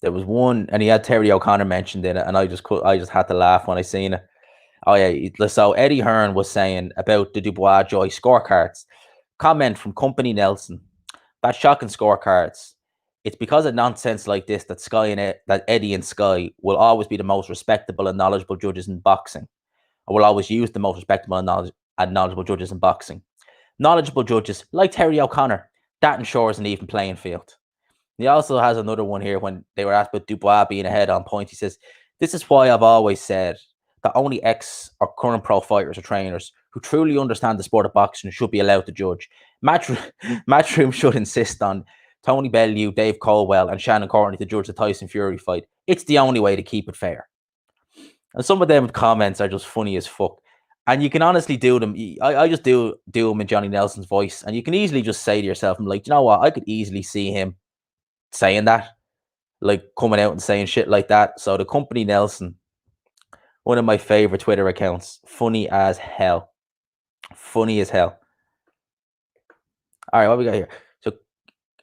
there was one, and he had Terry O'Connor mentioned in it, and I just had to laugh when I seen it. Oh yeah, so Eddie Hearn was saying about the Dubois Joy scorecards. Comment from Company Nelson. That shocking scorecards. It's because of nonsense like this that that Eddie and Sky will always be the most respectable and knowledgeable judges in boxing. I will always use the most respectable and knowledgeable judges in boxing. Knowledgeable judges like Terry O'Connor. That ensures an even playing field. He also has another one here when they were asked about Dubois being ahead on points. He says, "This is why I've always said that only ex or current pro fighters or trainers who truly understand the sport of boxing should be allowed to judge. Matchroom should insist on Tony Bellew, Dave Colwell, and Shannon Courtney to judge the Tyson Fury fight. It's the only way to keep it fair." And some of them comments are just funny as fuck. And you can honestly do them. I just do them in Johnny Nelson's voice. And you can easily just say to yourself, I'm like, you know what? I could easily see him saying that, like coming out and saying shit like that. So the Company Nelson, one of my favorite Twitter accounts, funny as hell. Funny as hell. All right, what we got here? So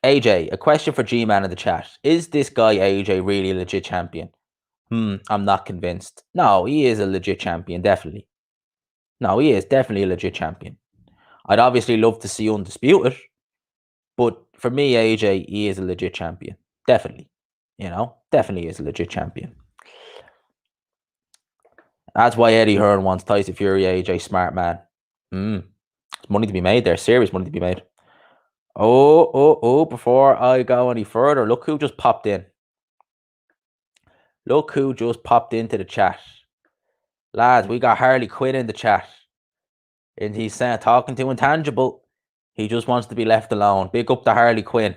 AJ, a question for G-Man in the chat. Is this guy AJ really a legit champion? I'm not convinced. No, he is a legit champion, definitely. No, he is definitely a legit champion. I'd obviously love to see undisputed, but for me, AJ, he is a legit champion. Definitely. Definitely is a legit champion. That's why Eddie Hearn wants Tyson Fury, AJ, smart man. There's money to be made there. Serious money to be made. Oh, before I go any further, look who just popped in. Look who just popped into the chat. Lads, we got Harley Quinn in the chat. And he's saying, talking to Intangible. He just wants to be left alone. Big up to Harley Quinn.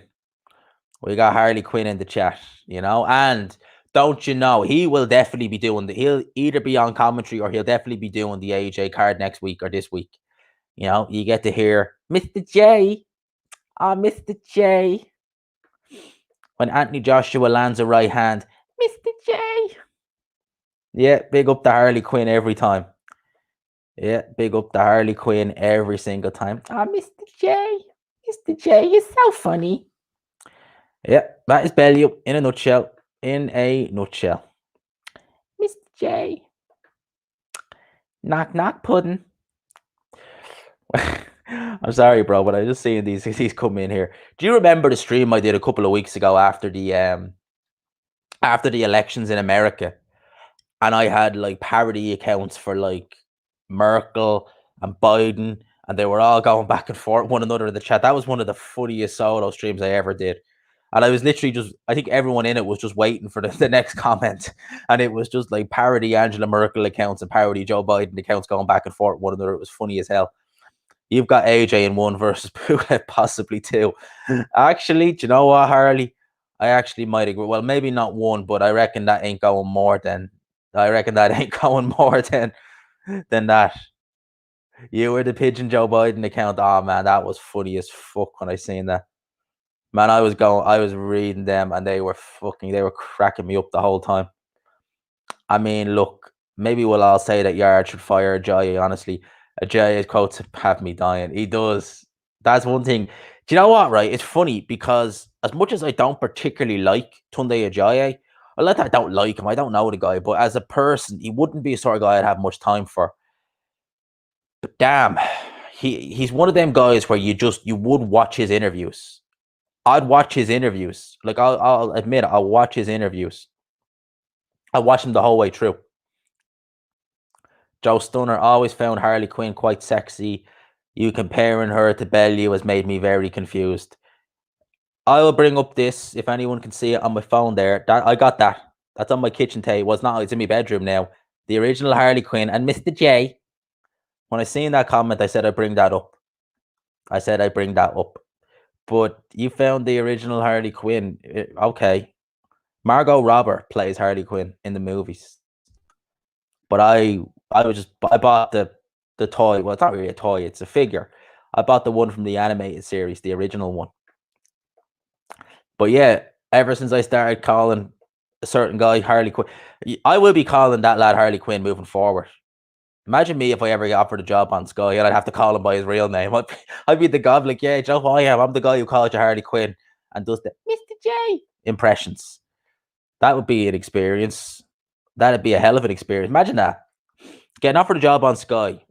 We got Harley Quinn in the chat, and don't you know, he will definitely be doing he'll either be on commentary or he'll definitely be doing the AJ card next week or this week. You get to hear Mr. J. Mr. J. When Anthony Joshua lands a right hand, Mr. J. Yeah, big up to Harley Quinn every time. Yeah, big up to Harley Quinn every single time. Mr. J. Mr. J, you're so funny. Yeah, that is Bellew in a nutshell. In a nutshell. Mr. J. Knock, knock, pudding. I'm sorry, bro, but I just seeing these come in here. Do you remember the stream I did a couple of weeks ago after the elections in America? And I had like parody accounts for like Merkel and Biden, and they were all going back and forth one another in the chat. That was one of the funniest solo streams I ever did. And I was literally I think everyone in it was just waiting for the next comment. And it was just like parody Angela Merkel accounts and parody Joe Biden accounts going back and forth one another. It was funny as hell. You've got AJ in one versus Pulev, possibly two. Actually, do you know what, Harley? I actually might agree. Well, maybe not one, but I reckon that ain't going more than that. You were the Pigeon Joe Biden account. Oh man, that was funny as fuck when I seen that. Man, I was reading them and they were cracking me up the whole time. I mean, look, maybe we'll all say that Yarde should fire Ajayi, honestly. Ajayi's quotes have me dying. He does. That's one thing. Do you know what, right? It's funny because as much as I don't particularly like Tunde Ajayi, I don't like him. I don't know the guy, but as a person, he wouldn't be a sort of guy I'd have much time for. But damn, he's one of them guys where you would watch his interviews. I'd watch his interviews. Like I'll admit, I'll watch his interviews. I watch him the whole way through. Joe Stunner always found Harley Quinn quite sexy. You comparing her to Bellew has made me very confused. I will bring up this if anyone can see it on my phone there. I got that. That's on my kitchen table. It's in my bedroom now. The original Harley Quinn and Mr. J. When I seen that comment, I said I'd bring that up. But you found the original Harley Quinn. Okay. Margot Robbie plays Harley Quinn in the movies. But I bought the toy. Well, it's not really a toy, it's a figure. I bought the one from the animated series, the original one. But yeah, ever since I started calling a certain guy Harley Quinn, I will be calling that lad Harley Quinn moving forward. Imagine me if I ever got offered a job on Sky and I'd have to call him by his real name. I'd be the guy like, yeah, Joe, who I am. I'm the guy who called you Harley Quinn and does the Mr. J impressions. That would be an experience. That'd be a hell of an experience. Imagine that. getting offered a job on Sky,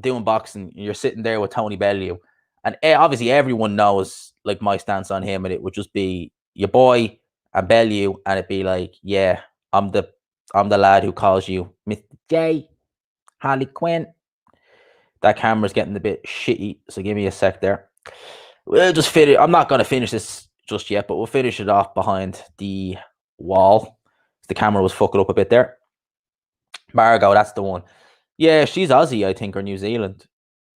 doing boxing, you're sitting there with Tony Bellew, and obviously everyone knows like my stance on him, and it would just be your boy and Bellew, and it'd be like, yeah, I'm the I'm the lad who calls you Mr. J, Harley Quinn. That camera's getting a bit shitty, so give me a sec there. We'll just finish. I'm not going to finish this just yet, but we'll finish it off behind the wall. The camera was fucking up a bit there. Margot, that's the one. Yeah, she's Aussie, I think, or New Zealand.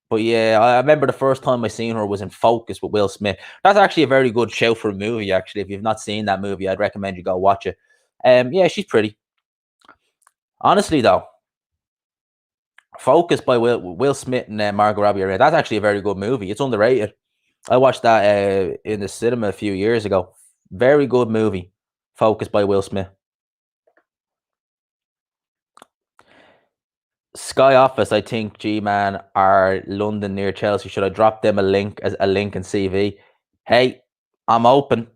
But yeah, I remember the first time I seen her was in Focus with Will Smith. That's actually a very good show for a movie, actually. If you've not seen that movie, I'd recommend you go watch it. Yeah, she's pretty. Honestly, though, Focus by Will Smith and Margot Robbie. That's actually a very good movie. It's underrated. I watched that in the cinema a few years ago. Very good movie. Focus by Will Smith. Sky Office, I think, G-Man, are London near Chelsea. Should I drop them a link and CV? Hey, I'm open.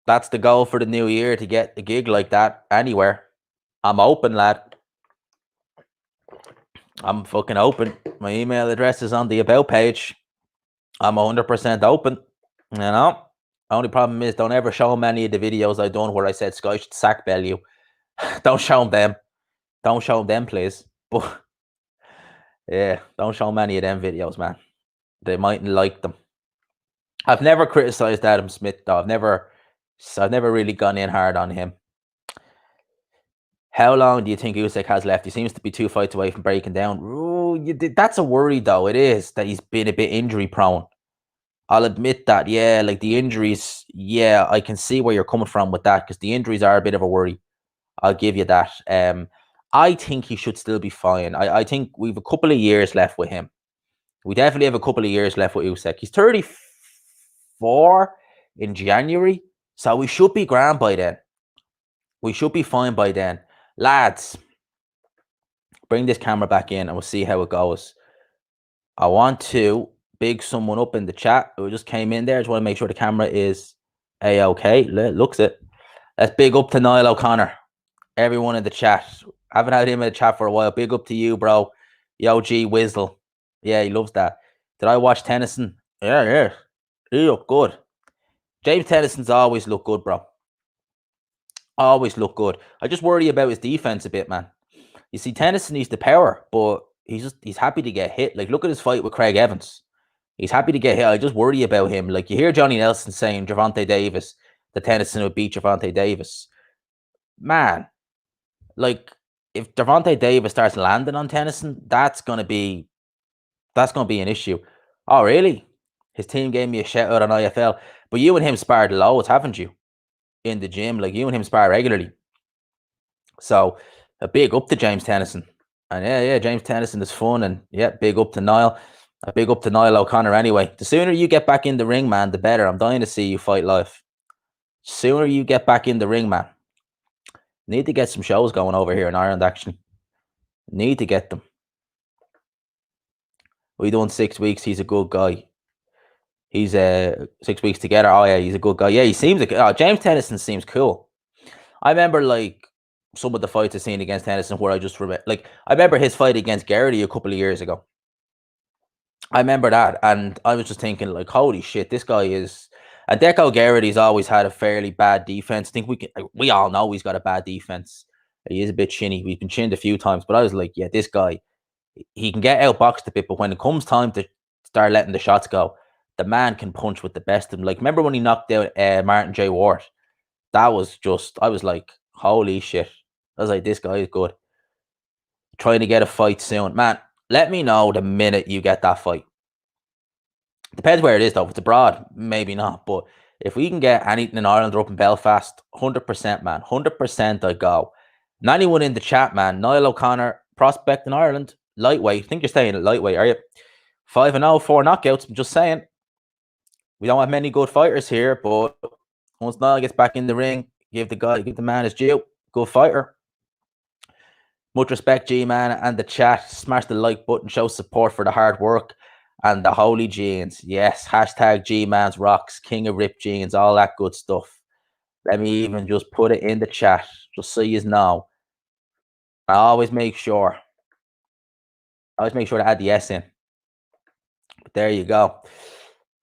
That's the goal for the new year, to get a gig like that anywhere. I'm open, lad. I'm fucking open. My email address is on the about page. I'm 100% open. You know? Only problem is, don't ever show them any of the videos I done where I said Sky should sack Bellew. Don't show them. Don't show them, please. But yeah, don't show many of them videos, man. They mightn't like them. I've never criticized Adam Smith though. I've never really gone in hard on him. How long do you think Usyk has left? He seems to be 2 fights away from breaking down. Ooh, that's a worry though. It is that he's been a bit injury prone. I'll admit that. Yeah, like the injuries. Yeah, I can see where you're coming from with that, because the injuries are a bit of a worry. I'll give you that. I think he should still be fine. I think we've a couple of years left with him. We definitely have a couple of years left with Usyk. He's 34 in January, so we should be grand by then. We should be fine by then. Lads, bring this camera back in and we'll see how it goes. I want to big someone up in the chat who just came in there. I just want to make sure the camera is A-okay. Looks it. Let's big up to Niall O'Connor. Everyone in the chat. Haven't had him in the chat for a while. Big up to you, bro. Yo, G Wizzle. Yeah, he loves that. Did I watch Tennyson? Yeah. He looked good. James Tennyson's always looked good, bro. Always looked good. I just worry about his defense a bit, man. You see, Tennyson needs the power, but he's happy to get hit. Like, look at his fight with Craig Evans. He's happy to get hit. I just worry about him. Like, you hear Johnny Nelson saying Gervonta Davis, that Tennyson would beat Gervonta Davis. Man, like, if Gervonta Davis starts landing on Tennyson, that's gonna be an issue. Oh, really? His team gave me a shout out on IFL, but you and him sparred loads, haven't you? In the gym, like you and him spar regularly. So a big up to James Tennyson, and yeah, James Tennyson is fun, and yeah, big up to Niall. A big up to Niall O'Connor. Anyway, the sooner you get back in the ring, man, the better. I'm dying to see you fight live. Sooner you get back in the ring, man. Need to get some shows going over here in Ireland, actually. Need to get them. We done 6 weeks. He's a good guy. He's 6 weeks together. Oh yeah, he's a good guy. Yeah, he seems like James Tennyson seems cool. I remember like some of the fights I've seen against Tennyson where I just remember, like, I remember his fight against Yarde a couple of years ago. I remember that, and I was just thinking, like, holy shit, this guy is. And Deco Garrity's always had a fairly bad defense. I think we all know he's got a bad defense. He is a bit chinny. We've been chinned a few times, but I was like, yeah, this guy, he can get outboxed a bit, but when it comes time to start letting the shots go, the man can punch with the best of them. Like, remember when he knocked out Martin J. Ward? That was just, I was like, holy shit. I was like, this guy is good. Trying to get a fight soon. Man, let me know the minute you get that fight. Depends where it is, though. If it's abroad, maybe not. But if we can get anything in Ireland or up in Belfast, 100%, man. 100% I go. And anyone in the chat, man. Niall O'Connor, prospect in Ireland. Lightweight. I think you're staying at lightweight, are you? 5-0, 4 knockouts. I'm just saying. We don't have many good fighters here, but once Niall gets back in the ring, give the man his due. Good fighter. Much respect, G-Man, and the chat. Smash the like button. Show support for the hard work and the holy jeans. Yes, hashtag Gmansrocks, king of rip jeans, all that good stuff. Let me even just put it in the chat, just so you know. I always make sure I always make sure to add the S in. But there you go.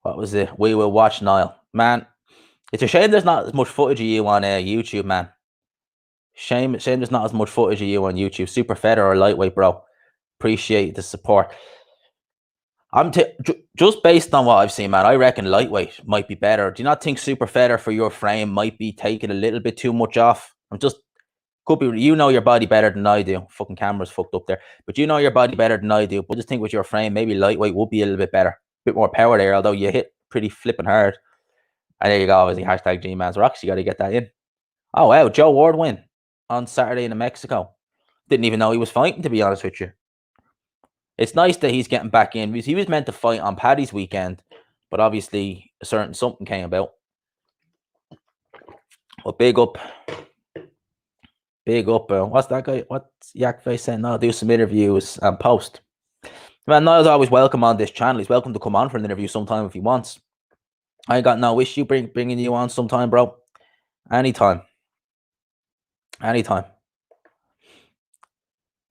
What was it? We will watch Niall. Man, it's a shame there's not as much footage of you on YouTube, man. Shame there's not as much footage of you on YouTube. Super feather or lightweight, bro. Appreciate the support. Just based on what I've seen, man, I reckon lightweight might be better. Do you not think super feather for your frame might be taking a little bit too much off? Could be, you know your body better than I do. Fucking camera's fucked up there. But you know your body better than I do. But just think with your frame, maybe lightweight would be a little bit better. A bit more power there, although you hit pretty flipping hard. And there you go, obviously, hashtag Gmansrocks. You got to get that in. Oh, wow. Joe Ward win on Saturday in Mexico. Didn't even know he was fighting, to be honest with you. It's nice that he's getting back in because he was meant to fight on Paddy's weekend, but obviously a certain something came about. Well, big up. What's that guy? What's Yak Face saying? No, do some interviews and post. Man, Niall's always welcome on this channel. He's welcome to come on for an interview sometime if he wants. I ain't got no issue bringing you on sometime, bro. Anytime.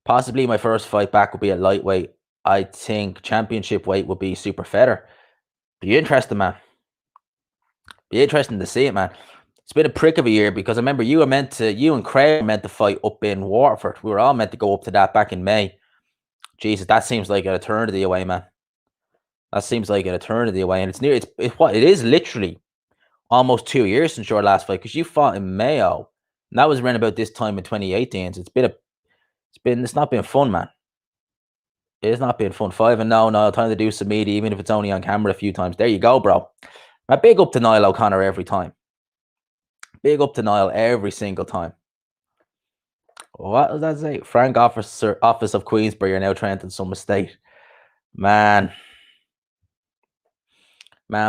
Possibly my first fight back would be at lightweight. I think championship weight would be super feather. Be interesting, man. Be interesting to see it, man. It's been a prick of a year because I remember you and Craig were meant to fight up in Waterford. We were all meant to go up to that back in May. Jesus, that seems like an eternity away, man. That seems like an eternity away. And it's near, it is literally almost 2 years since your last fight because you fought in Mayo. And that was around about this time in 2018. So it's not been fun, man. It's not been fun. 5-0 now, time to do some media, even if it's only on camera a few times. There you go, bro. My big up to Niall O'Connor every time. Big up to Niall every single time. What does that say? Frank Office of Queensbury are now Trenton some estate. Man,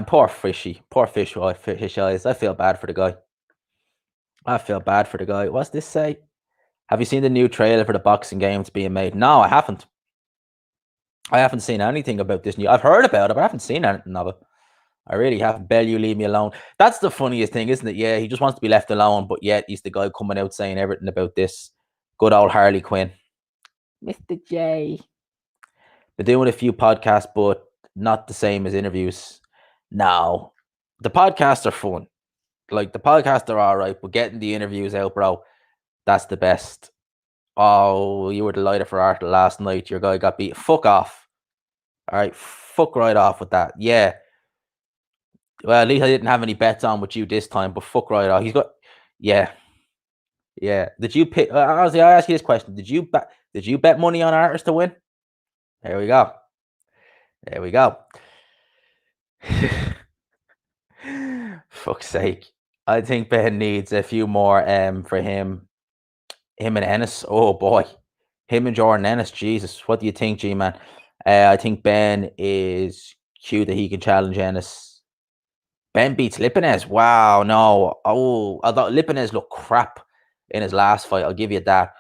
poor fishy. Poor fish eyes. I feel bad for the guy. What's this say? Have you seen the new trailer for the boxing games being made? No, I haven't. I haven't seen anything about this new. I've heard about it, but I haven't seen anything of it. I really haven't. Bell, you leave me alone. That's the funniest thing, isn't it? Yeah, he just wants to be left alone, but yet he's the guy coming out saying everything about this. Good old Harley Quinn. Mr. J. Been doing a few podcasts, but not the same as interviews. No. The podcasts are fun. Like, the podcasts are all right, but getting the interviews out, bro, that's the best. Oh, you were delighted for Arthur last night. Your guy got beat. Fuck off. All right, fuck right off with that. Yeah. Well, at least I didn't have any bets on with you this time, but fuck right off. He's got, yeah. Did you pick? Honestly, I ask you this question: Did you bet money on Artist to win? There we go. Fuck's sake! I think Ben needs a few more for him. Him and Ennis. Oh boy, him and Jordan Ennis. Jesus, what do you think, G-Man? I think Ben is cute that he can challenge Ennis. Ben beats Lipinez. Wow, no. Oh, I thought Lipinez looked crap in his last fight. I'll give you that.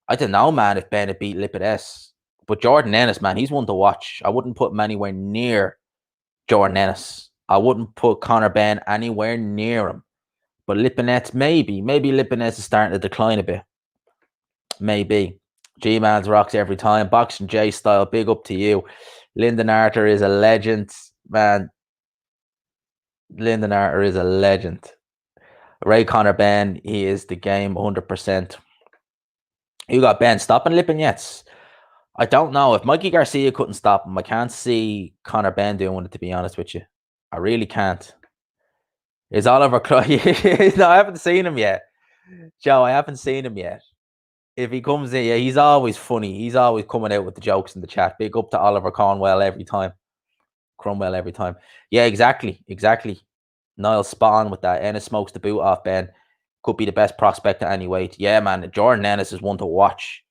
I don't know, man, if Ben had beat Lipinez. But Jordan Ennis, man, he's one to watch. I wouldn't put him anywhere near Jordan Ennis. I wouldn't put Conor Ben anywhere near him. But Lipinez, maybe. Maybe Lipinez is starting to decline a bit. Maybe. Gmansrocks every time. Boxing J style. Big up to you. Lyndon Arthur is a legend, man. Lyndon Arthur is a legend. Ray Conor Ben, he is the game 100%. You got Ben stopping Lippin yet? I don't know. If Mikey Garcia couldn't stop him, I can't see Conor Ben doing it, to be honest with you. I really can't. Is Oliver No, I haven't seen him yet. Joe, I haven't seen him yet. If he comes in, yeah, he's always funny. He's always coming out with the jokes in the chat. Big up to Oliver Cromwell every time. Yeah, exactly. Niall's spot on with that. Ennis smokes the boot off Ben. Could be the best prospect at any weight. Yeah, man. Jordan Ennis is one to watch.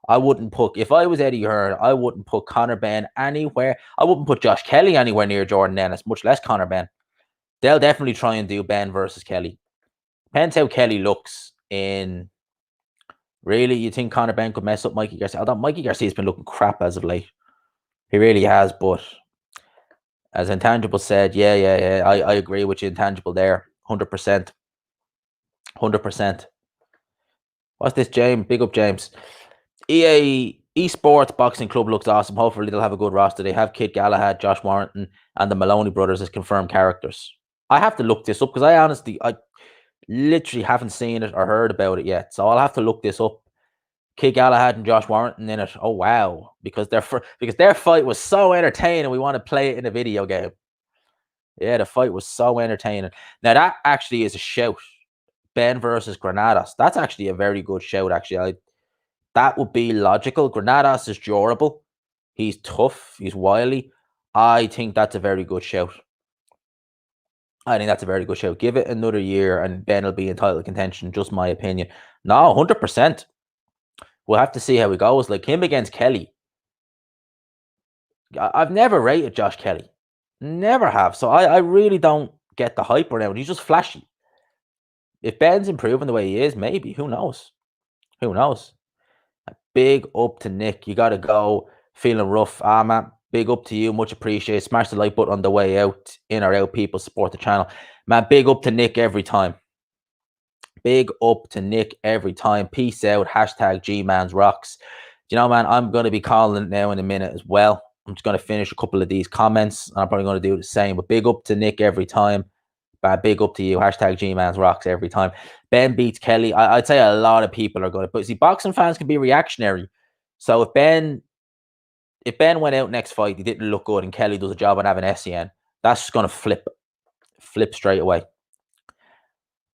I wouldn't put, if I was Eddie Hearn, I wouldn't put Conor Ben anywhere. I wouldn't put Josh Kelly anywhere near Jordan Ennis, much less Conor Ben. They'll definitely try and do Ben versus Kelly. Depends how Kelly looks in. Really, you think Conor Ben could mess up Mikey Garcia? I thought Mikey Garcia's been looking crap as of late. He really has, but as Intangible said, yeah, I agree with you, Intangible there, 100%. 100%. What's this, James? Big up, James. EA Esports Boxing Club looks awesome. Hopefully they'll have a good roster. They have Kid Galahad, Josh Warrington, and the Maloney brothers as confirmed characters. I have to look this up because I literally haven't seen it or heard about it yet. So I'll have to look this up. Kid Galahad and Josh Warrington in it. Oh wow, because their fight was so entertaining. We want to play it in a video game. Yeah, the fight was so entertaining. Now that actually is a shout. Ben versus Granados. That's actually a very good shout. Actually, that would be logical. Granados is durable. He's tough. He's wily. I think that's a very good shout. I think that's a very good shout. Give it another year, and Ben will be in title contention. Just my opinion. No, 100%. We'll have to see how it goes. Like him against Kelly. I've never rated Josh Kelly. Never have. So I really don't get the hype around. He's just flashy. If Ben's improving the way he is, maybe. Who knows? Who knows? Big up to Nick. You got to go. Feeling rough. Ah, man. Big up to you. Much appreciated. Smash the like button on the way out. In or out, people. Support the channel. Man, big up to Nick every time. Big up to Nick every time. Peace out. Hashtag Gmansrocks. You know, man, I'm going to be calling it now in a minute as well. I'm just going to finish a couple of these comments. And I'm probably going to do the same. But big up to Nick every time. Big up to you. Hashtag Gmansrocks every time. Ben beats Kelly. I'd say a lot of people are going to. But see, boxing fans can be reactionary. So if Ben went out next fight, he didn't look good, and Kelly does a job on having SCN, that's just going to flip straight away.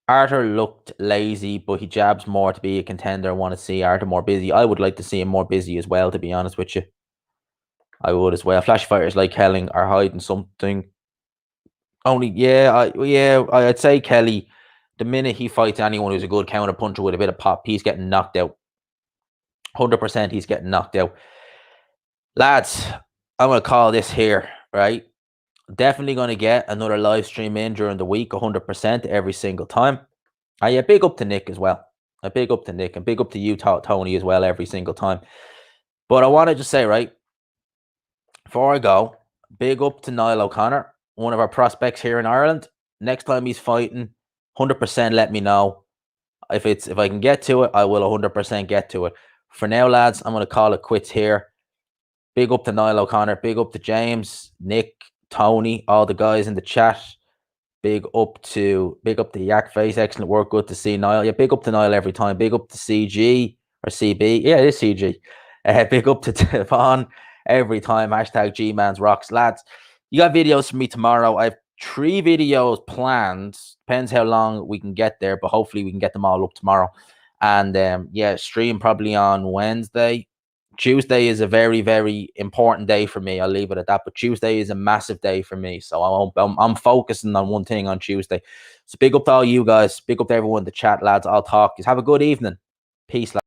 Arthur looked lazy, but he jabs more to be a contender. I want to see Arthur more busy. I would like to see him more busy as well, to be honest with you. I would as well. Flash fighters like Helling are hiding something. I'd say Kelly, the minute he fights anyone who's a good counter puncher with a bit of pop, he's getting knocked out. 100% he's getting knocked out. Lads, I'm going to call this here, right? Definitely going to get another live stream in during the week, 100% every single time. Yeah, big up to Nick as well. A big up to Nick, and big up to you, Tony, as well, every single time. But I want to just say, right, before I go, big up to Niall O'Connor, one of our prospects here in Ireland. Next time he's fighting, 100% let me know. If I can get to it, I will 100% get to it. For now, lads, I'm going to call it quits here. Big up to Niall O'Connor. Big up to James, Nick, Tony, all the guys in the chat. Big up to Yak Face. Excellent work. Good to see Niall. Yeah, big up to Niall every time. Big up to CG or CB. Yeah, it is CG. Big up to Devon every time. Hashtag Gmansrocks. Lads, you got videos for me tomorrow. I have 3 videos planned. Depends how long we can get there, but hopefully we can get them all up tomorrow. And yeah, stream probably on Wednesday. Tuesday is a very, very important day for me. I'll leave it at that. But Tuesday is a massive day for me. So I'm focusing on one thing on Tuesday. So big up to all you guys. Big up to everyone in the chat, lads. I'll talk. Have a good evening. Peace, lads.